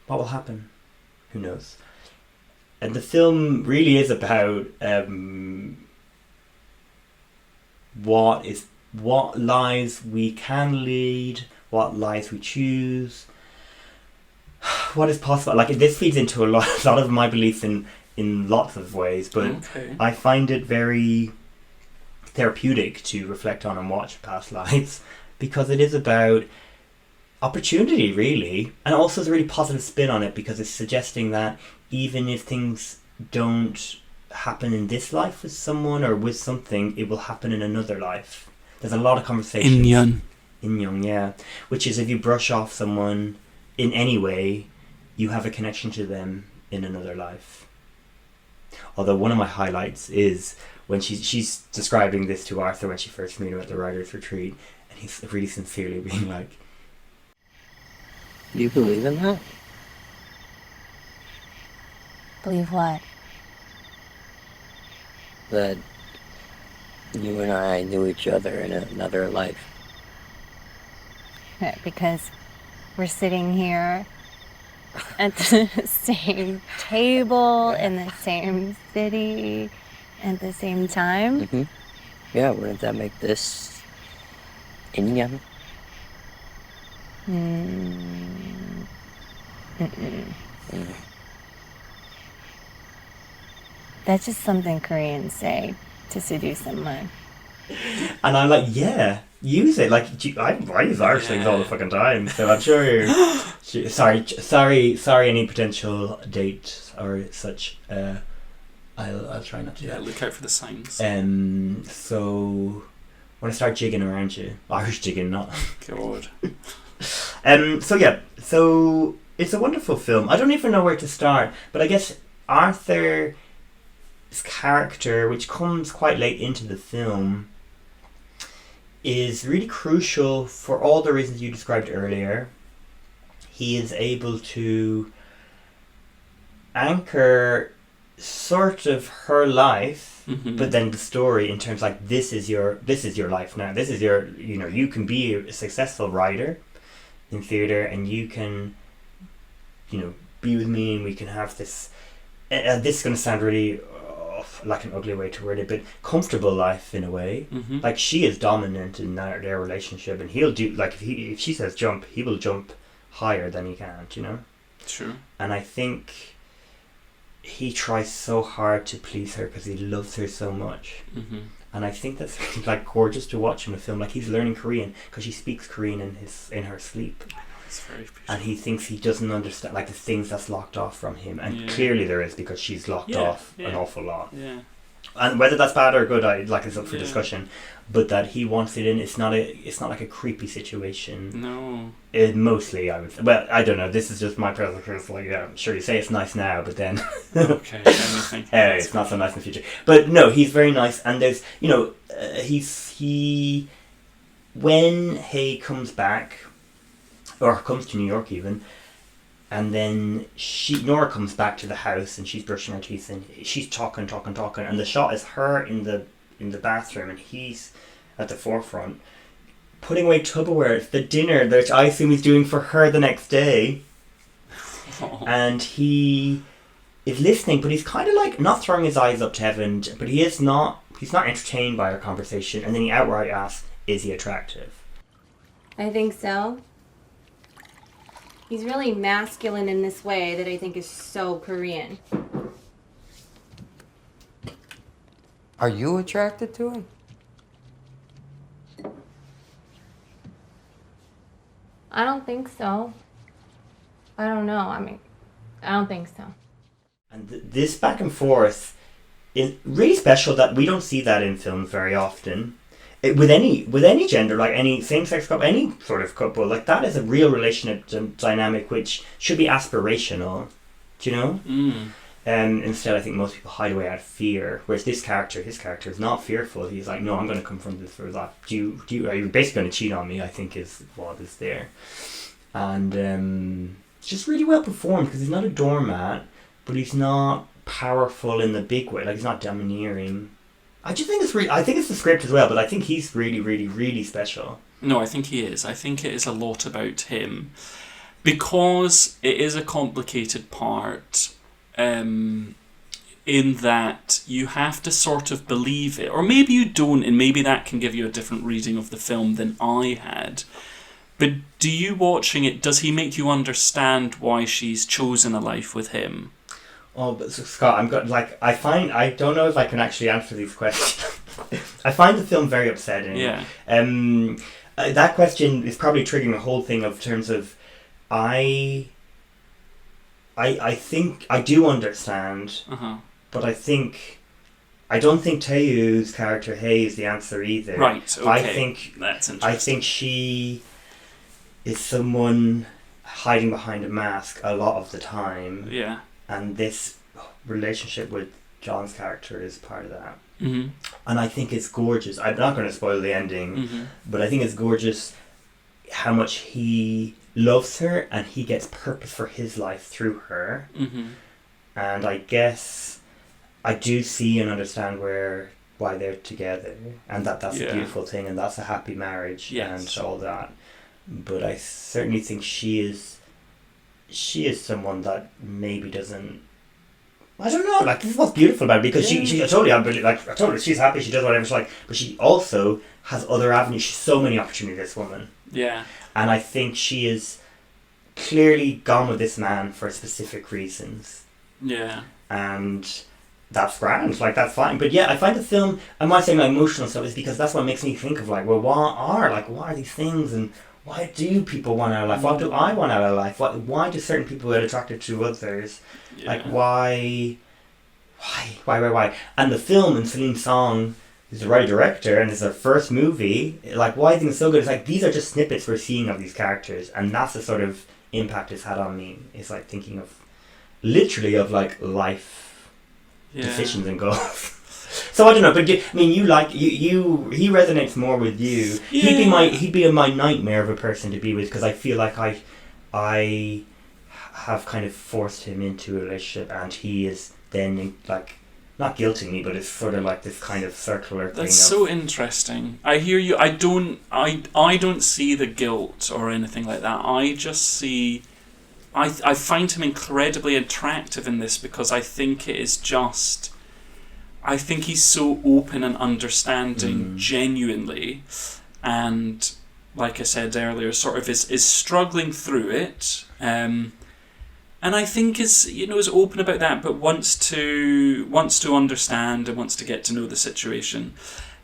What will happen? Who knows? And the film really is about what lives we can lead, what lives we choose, what is possible. Like, this feeds into a lot of my beliefs in lots of ways, but okay. I find it very therapeutic to reflect on and watch Past Lives, because it is about opportunity, really, and also there's a really positive spin on it, because it's suggesting that even if things don't happen in this life with someone or with something, it will happen in another life. There's a lot of conversations. Inyoung, yeah. Which is, if you brush off someone in any way, you have a connection to them in another life. Although one of my highlights is when she's describing this to Arthur when she first meets him at the writer's retreat, and he's really sincerely being like, Do you believe in that? Believe what? That you and I knew each other in another life. Because we're sitting here at the same table in the same city at the same time. Mm-hmm. Yeah, wouldn't that make this inyan? That's just something Koreans say to seduce someone. and I'm like, yeah, use it. Like, I use Irish things all the fucking time, so I'm sure sorry any potential date or such. I'll try not to. Yeah, look out for the signs. So when I start jigging around you, Irish jigging, not God. So it's a wonderful film. I don't even know where to start, but I guess Arthur's character, which comes quite late into the film, is really crucial for all the reasons you described earlier. He is able to anchor sort of her life, but then the story in terms like, this is your life now. This is your, you can be a successful writer. in theatre, and you can, you know, be with me, and we can have this. This is going to sound really like an ugly way to word it, but comfortable life in a way. Mm-hmm. Like, she is dominant in their relationship, and he'll do, like, if she says jump, he will jump higher than he can, you know. True. And I think he tries so hard to please her because he loves her so much. Mm-hmm. And I think that's really, like, gorgeous to watch in a film. Like, he's learning Korean because she speaks Korean in her sleep. I know, it's very beautiful. And he thinks he doesn't understand, like, the things that's locked off from him. And Yeah. clearly there is, because she's locked off an awful lot. Yeah. And whether that's bad or good, it's up for Yeah. discussion. But that he wants it in, it's not like a creepy situation. No. Mostly, I would say. Well, I don't know. This is just my personal experience. Like, yeah, sure, you say it's nice now, but then Okay. Anything. it's not so nice in the future. But no, he's very nice, and there's, you know, when Hay comes back, or comes to New York even, and then Nora comes back to the house, and she's brushing her teeth, and she's talking, and the shot is her in the bathroom, and he's at the forefront, putting away Tupperware. It's the dinner that I assume he's doing for her the next day. Oh. And he is listening, but he's kind of like not throwing his eyes up to heaven, but he's not entertained by our conversation. And then he outright asks, is he attractive? I think so. He's really masculine in this way that I think is so Korean. Are you attracted to him? I don't think so. I don't know. I mean, I don't think so. And this back and forth is really special, that we don't see that in films very often. With any gender, like any same-sex couple, any sort of couple, like, that is a real relationship dynamic which should be aspirational, do you know? Mm. Instead, I think most people hide away out of fear, whereas his character is not fearful. He's like, no, I'm going to confront this for that. Are you basically going to cheat on me? I think is what is there. And it's just really well performed, because he's not a doormat, but he's not powerful in the big way. Like, he's not domineering. I just think I think it's the script as well, but I think he's really, really, really special. No, I think he is. I think it is a lot about him, because it is a complicated part. In that you have to sort of believe it, or maybe you don't, and maybe that can give you a different reading of the film than I had. But do you watching it, does he make you understand why she's chosen a life with him? Oh, but so, Scott, I don't know if I can actually answer these questions. I find the film very upsetting. Yeah. That question is probably triggering a whole thing of terms of, I think I do understand, but I don't think Taeyu's character Hay is the answer either. Right. Okay. That's interesting. I think she is someone hiding behind a mask a lot of the time. Yeah. And this relationship with John's character is part of that. Mm-hmm. And I think it's gorgeous. I'm not going to spoil the ending, but I think it's gorgeous how much he loves her, and he gets purpose for his life through her. Mm-hmm. And I guess I do see and understand why they're together, and that's a beautiful thing, and that's a happy marriage, and all that. But I certainly think she is someone that maybe doesn't. I don't know. Like, this is what's beautiful about it, because she I told her she's happy, she does whatever she like, but she also has other avenues. She's so many opportunities, this woman. Yeah. And I think she is clearly gone with this man for specific reasons. Yeah. And that's grand, like, that's fine. But yeah, I find the film, I'm not saying my emotional stuff, is because that's what makes me think of, like, well, what are these things, and why do people want out of life? What do I want out of life? Why do certain people get attracted to others? Yeah. Like, why? And the film, and Celine Song is the right director, and it's her first movie. Like, why I think it's so good, it's like, these are just snippets we're seeing of these characters, and that's the sort of impact it's had on me. It's like thinking of, literally, of like life decisions and goals. So I don't know, but I mean, he resonates more with you. Yeah. He'd be my nightmare of a person to be with, because I feel like I have kind of forced him into a relationship, and he is then like not guilting me, but it's sort of like this kind of circular thing. That's so interesting. I hear you. I don't see the guilt or anything like that. I just see... I find him incredibly attractive in this because I think it is just... I think he's so open and understanding genuinely, and like I said earlier, sort of is struggling through it, and I think is open about that, but wants to understand and wants to get to know the situation.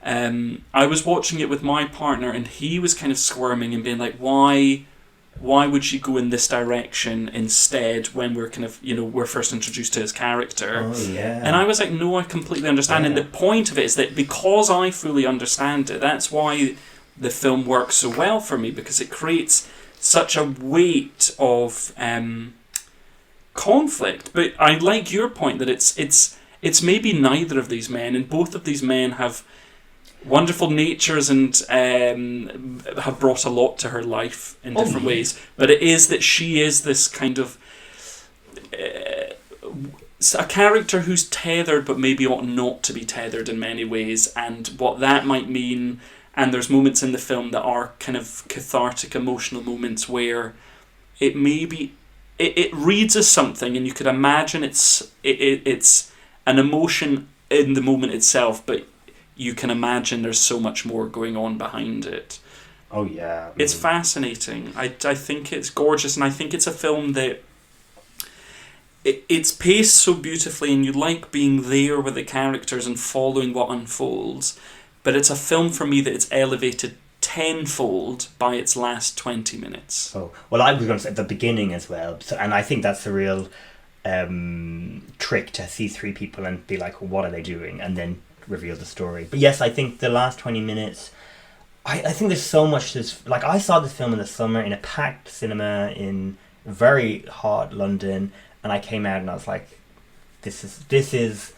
I was watching it with my partner, and he was kind of squirming and being like, why would she go in this direction instead when we're kind of, we're first introduced to his character? Oh, yeah. And I was like, no, I completely understand. Yeah. And the point of it is that because I fully understand it, that's why the film works so well for me, because it creates such a weight of conflict. But I like your point that it's maybe neither of these men, and both of these men have wonderful natures and have brought a lot to her life in different ways, but it is that she is this kind of a character who's tethered but maybe ought not to be tethered in many ways, and what that might mean. And there's moments in the film that are kind of cathartic emotional moments where it maybe it reads as something, and you could imagine it's an emotion in the moment itself, but you can imagine there's so much more going on behind it. Oh yeah. It's fascinating. I think it's gorgeous, and I think it's a film that it's paced so beautifully, and you like being there with the characters and following what unfolds, but it's a film for me that it's elevated tenfold by its last 20 minutes. Oh, well, I was going to say at the beginning as well, and I think that's the real trick, to see three people and be like, well, what are they doing? And then reveal the story. But yes, I think the last 20 minutes, I think there's so much like, I saw this film in the summer in a packed cinema in very hot London, and I came out and I was like, this is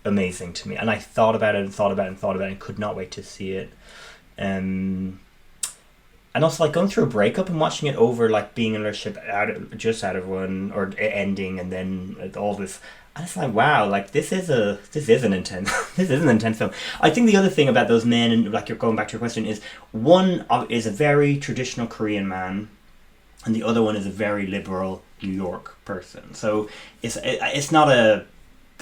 amazing to me. And I thought about it and could not wait to see it. And also, like, going through a breakup and watching it over, like, being in a relationship out of one, or ending, and then all this, and it's like, wow, like, this is an intense film. I think the other thing about those men, and like, you're going back to your question, is one is a very traditional Korean man, and the other one is a very liberal New York person. So it's not that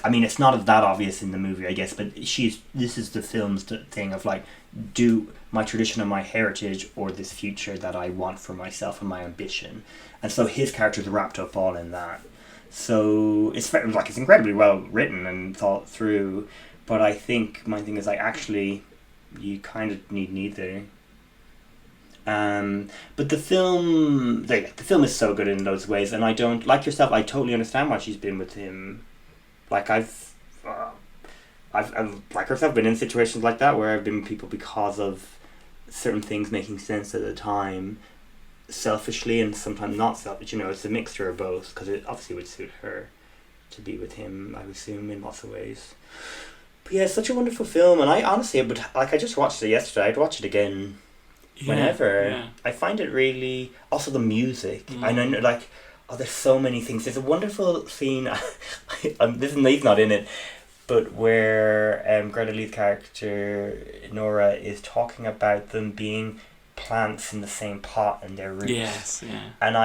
obvious in the movie, I guess, but this is the film's thing of like, do my tradition and my heritage, or this future that I want for myself and my ambition. And so his character's wrapped up all in that. So it's incredibly well written and thought through, but I think my thing is, like, actually you kind of need neither. But the film is so good in those ways, and I don't, like yourself, I totally understand why she's been with him. Like, I've like herself been in situations like that where I've been with people because of certain things making sense at the time, selfishly, and sometimes not selfish. It's a mixture of both, because it obviously would suit her to be with him, I would assume, in lots of ways. But yeah, it's such a wonderful film, and I honestly I just watched it yesterday. I'd watch it again whenever. Yeah. I find it really, also the music. I know, like, there's so many things. There's a wonderful scene. He's not in it, but where Greta Lee's character Nora is talking about them being plants in the same pot and their roots. Yes, yeah. And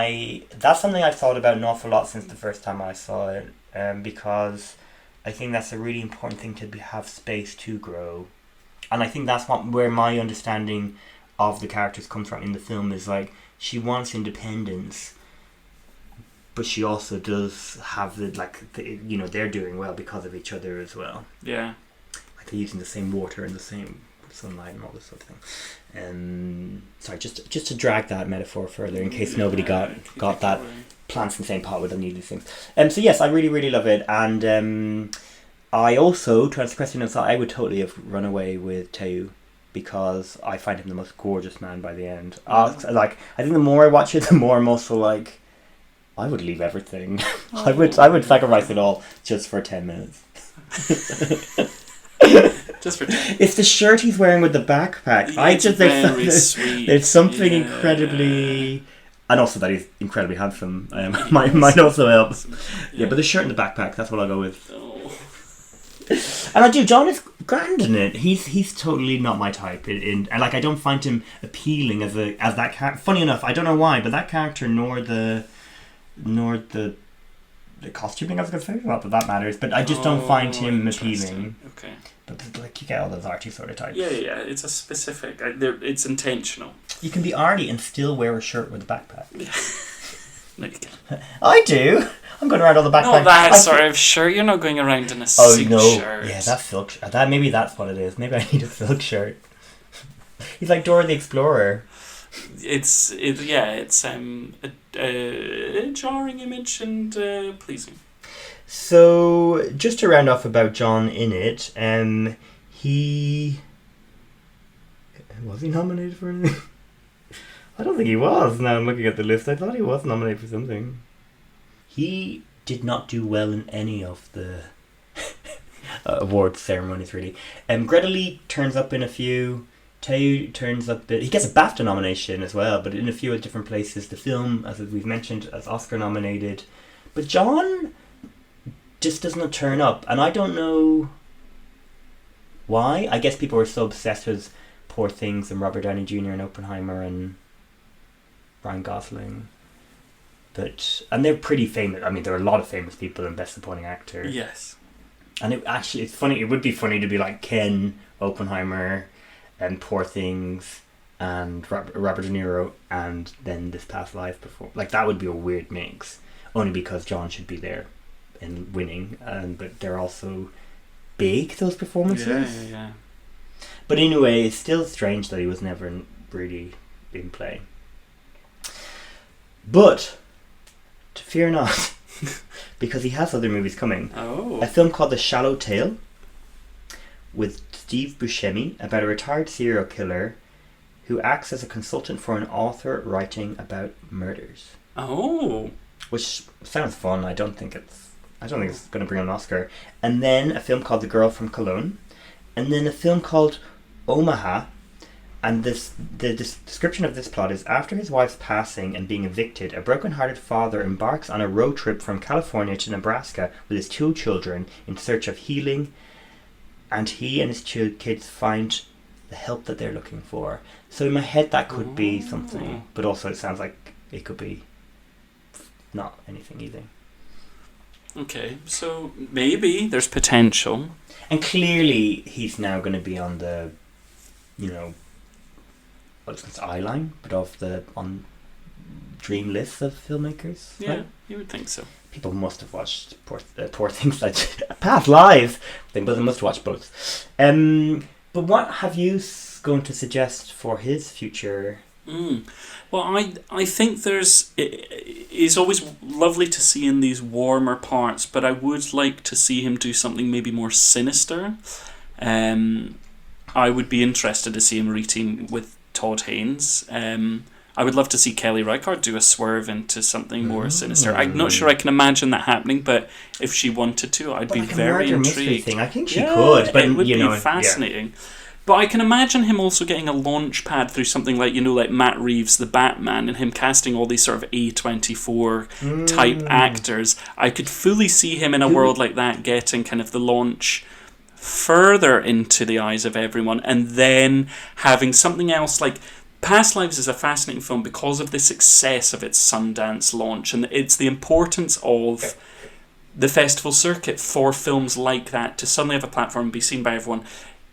that's something I've thought about an awful lot since the first time I saw it, because I think that's a really important thing, to have space to grow. And I think that's where my understanding of the characters comes from in the film, is like, she wants independence, but she also does have they're doing well because of each other as well. Yeah. Like, they're using the same water and the same sunlight and all this sort of thing. Sorry, just to drag that metaphor further, in case nobody got that, plants in the same pot with any of these things. So yes, I really, really love it. And I also, to answer the question, I would totally have run away with Teo, because I find him the most gorgeous man by the end. I think the more I watch it, the more I'm also like, I would leave everything. I would sacrifice it all just for 10 minutes. Just for 10. It's the shirt he's wearing with the backpack. There's something incredibly, and also that he's incredibly handsome. Might also help. Yeah, but the shirt and the backpack, that's what I'll go with. Oh. And I do. John is grand in it. He's totally not my type. And like, I don't find him appealing as that character. Funny enough, I don't know why, but that character nor the costuming, I was going to say, not that matters, but I just don't find him appealing. Okay. But like, you get all those arty sort of types. Yeah. It's a specific. It's intentional. You can be arty and still wear a shirt with a backpack. No, you can't. I do. I'm going around all the backpack. Not that sort of shirt. You're not going around in a suit shirt. Yeah, that's silk. Maybe that's what it is. Maybe I need a silk shirt. He's like Dora the Explorer. It's a jarring image and pleasing. So, just to round off about John in it, was he nominated for anything? I don't think he was. Now I'm looking at the list. I thought he was nominated for something. He did not do well in any of the awards ceremonies, really. Greta Lee turns up in a few. Teo turns up. He gets a BAFTA nomination as well, but in a few different places. The film, as we've mentioned, as Oscar nominated. But John just doesn't turn up, and I don't know why. I guess people were so obsessed with Poor Things and Robert Downey Jr. and Oppenheimer and Ryan Gosling. And they're pretty famous. I mean, there are a lot of famous people in Best Supporting Actor. Yes. And it's funny. It would be funny to be like Ken, Oppenheimer, and Poor Things, and Robert De Niro, and then This Past Life before. Like, that would be a weird mix. Only because John should be there and winning. But they're also big, those performances. Yeah. But anyway, it's still strange that he was never really in play. But fear not, because he has other movies coming. Oh. A film called The Shallow Tale with Steve Buscemi about a retired serial killer who acts as a consultant for an author writing about murders. Oh. Which sounds fun. I don't think it's going to bring an Oscar. And then a film called The Girl from Cologne. And then a film called Omaha. And the description of this plot is: after his wife's passing and being evicted, a broken-hearted father embarks on a road trip from California to Nebraska with his 2 children in search of healing, and he and his 2 kids find the help that they're looking for. So in my head that could be something, but also it sounds like it could be not anything either. Okay, so maybe there's potential. And clearly he's now going to be on the, what's eye line, but on dream lists of filmmakers. Yeah, right? You would think so. People must have watched Poor Things, like Past Lives, but they must have watched both. But what have you going to suggest for his future? Well, I think it's always lovely to see in these warmer parts, but I would like to see him do something maybe more sinister. I would be interested to see him reteam with Todd Haynes. I would love to see Kelly Reichardt do a swerve into something more sinister. I'm not sure I can imagine that happening, but if she wanted to, I'd be very intrigued. Thing. I think she could, but it would be fascinating. Yeah. But I can imagine him also getting a launch pad through something like, like Matt Reeves, the Batman, and him casting all these sort of A24 type actors. I could fully see him in a world like that getting kind of the launch further into the eyes of everyone, and then having something else like Past Lives is a fascinating film because of the success of its Sundance launch, and it's the importance of the festival circuit for films like that to suddenly have a platform and be seen by everyone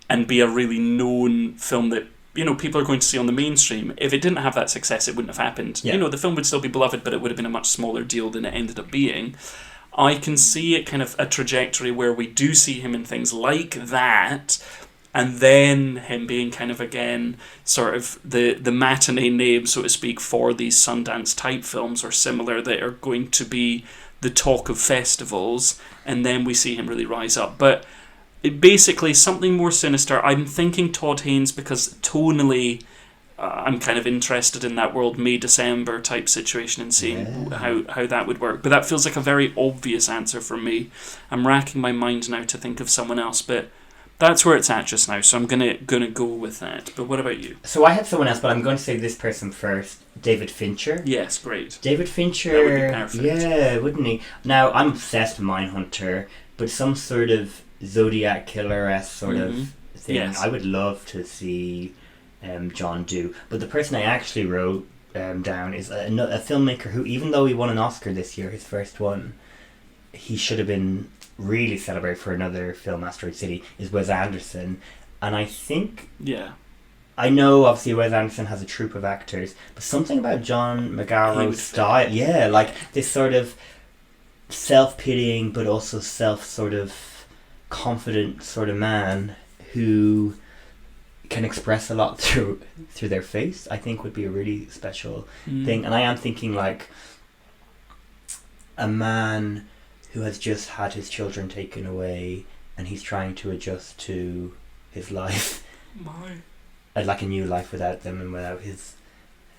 and be a really known film that people are going to see on the mainstream. If it didn't have that success, it wouldn't have happened. Yeah. The film would still be beloved, but it would have been a much smaller deal than it ended up being. I can see it kind of a trajectory where we do see him in things like that, and then him being kind of, again, sort of the matinee name, so to speak, for these Sundance type films or similar that are going to be the talk of festivals, and then we see him really rise up. But basically something more sinister. I'm thinking Todd Haynes because tonally I'm kind of interested in that world May December type situation and seeing how that would work. But that feels like a very obvious answer for me. I'm racking my mind now to think of someone else, but that's where it's at just now, so I'm gonna go with that. But what about you? So I had someone else, but I'm going to say this person first. David Fincher. Yes, great. David Fincher. That would be perfect. Yeah, wouldn't he? Now, I'm obsessed with Mindhunter, but some sort of Zodiac killer-esque sort of thing. Yes. I would love to see John do. But the person I actually wrote down is a filmmaker who, even though he won an Oscar this year, his first one, he should have been really celebrated for another film, Asteroid City, is Wes Anderson. And I think... Yeah. I know, obviously, Wes Anderson has a troupe of actors, but something about John Magaro's style, yeah, like this sort of self-pitying, but also sort of confident sort of man who can express a lot through their face, I think would be a really special thing. And I am thinking like a man who has just had his children taken away and he's trying to adjust to his life. Like a new life without them and without his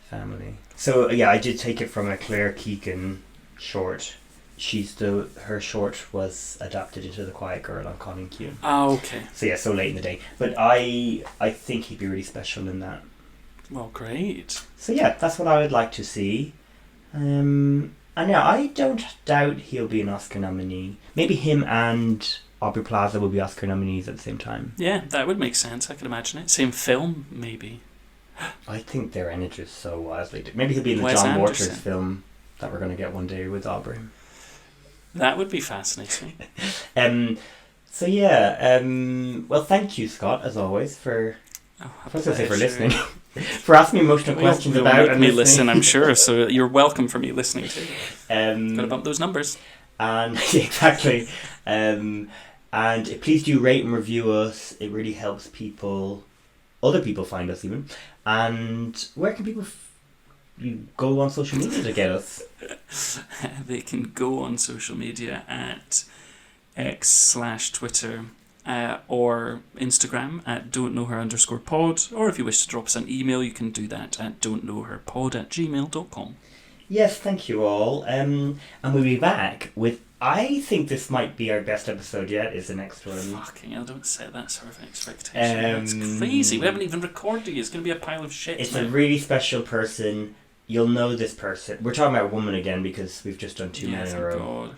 family. So yeah, I did take it from a Claire Keegan short. Her short was adapted into The Quiet Girl on Colin Keane. Oh, okay. So yeah, so late in the day. But I think he'd be really special in that. Well, great. So yeah, that's what I would like to see. And yeah, I don't doubt he'll be an Oscar nominee. Maybe him and Aubrey Plaza will be Oscar nominees at the same time. Yeah, that would make sense. I could imagine it. Same film, maybe. I think their energy is so wildly different. Maybe he'll be in the Wes John Anderson. Waters film that we're going to get one day with Aubrey. That would be fascinating. So yeah, well, thank you, Scott, as always, for listening, for asking me emotional questions You'll about make and me listening. listen, I'm sure. So you're welcome for me listening too. Gotta bump those numbers. And exactly. And please do rate and review us. It really helps other people find us even. And where can people you go on social media to get us? They can go on social media at X/Twitter or Instagram at don'tknowher_pod, or if you wish to drop us an email, you can do that at don'tknowherpod@gmail.com. Yes, thank you all. And we'll be back with, I think this might be our best episode yet, is the next one. Fucking hell, don't set that sort of expectation. It's crazy. We haven't even recorded it. It's going to be a pile of shit. It's a really special person. You'll know this person. We're talking about a woman again because we've just done two men in a row. God.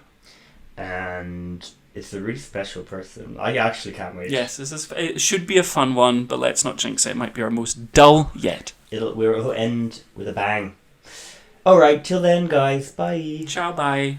And it's a really special person. I actually can't wait. Yes, it should be a fun one, but let's not jinx it. It might be our most dull yet. We'll end with a bang. Alright, till then, guys. Bye. Ciao, bye.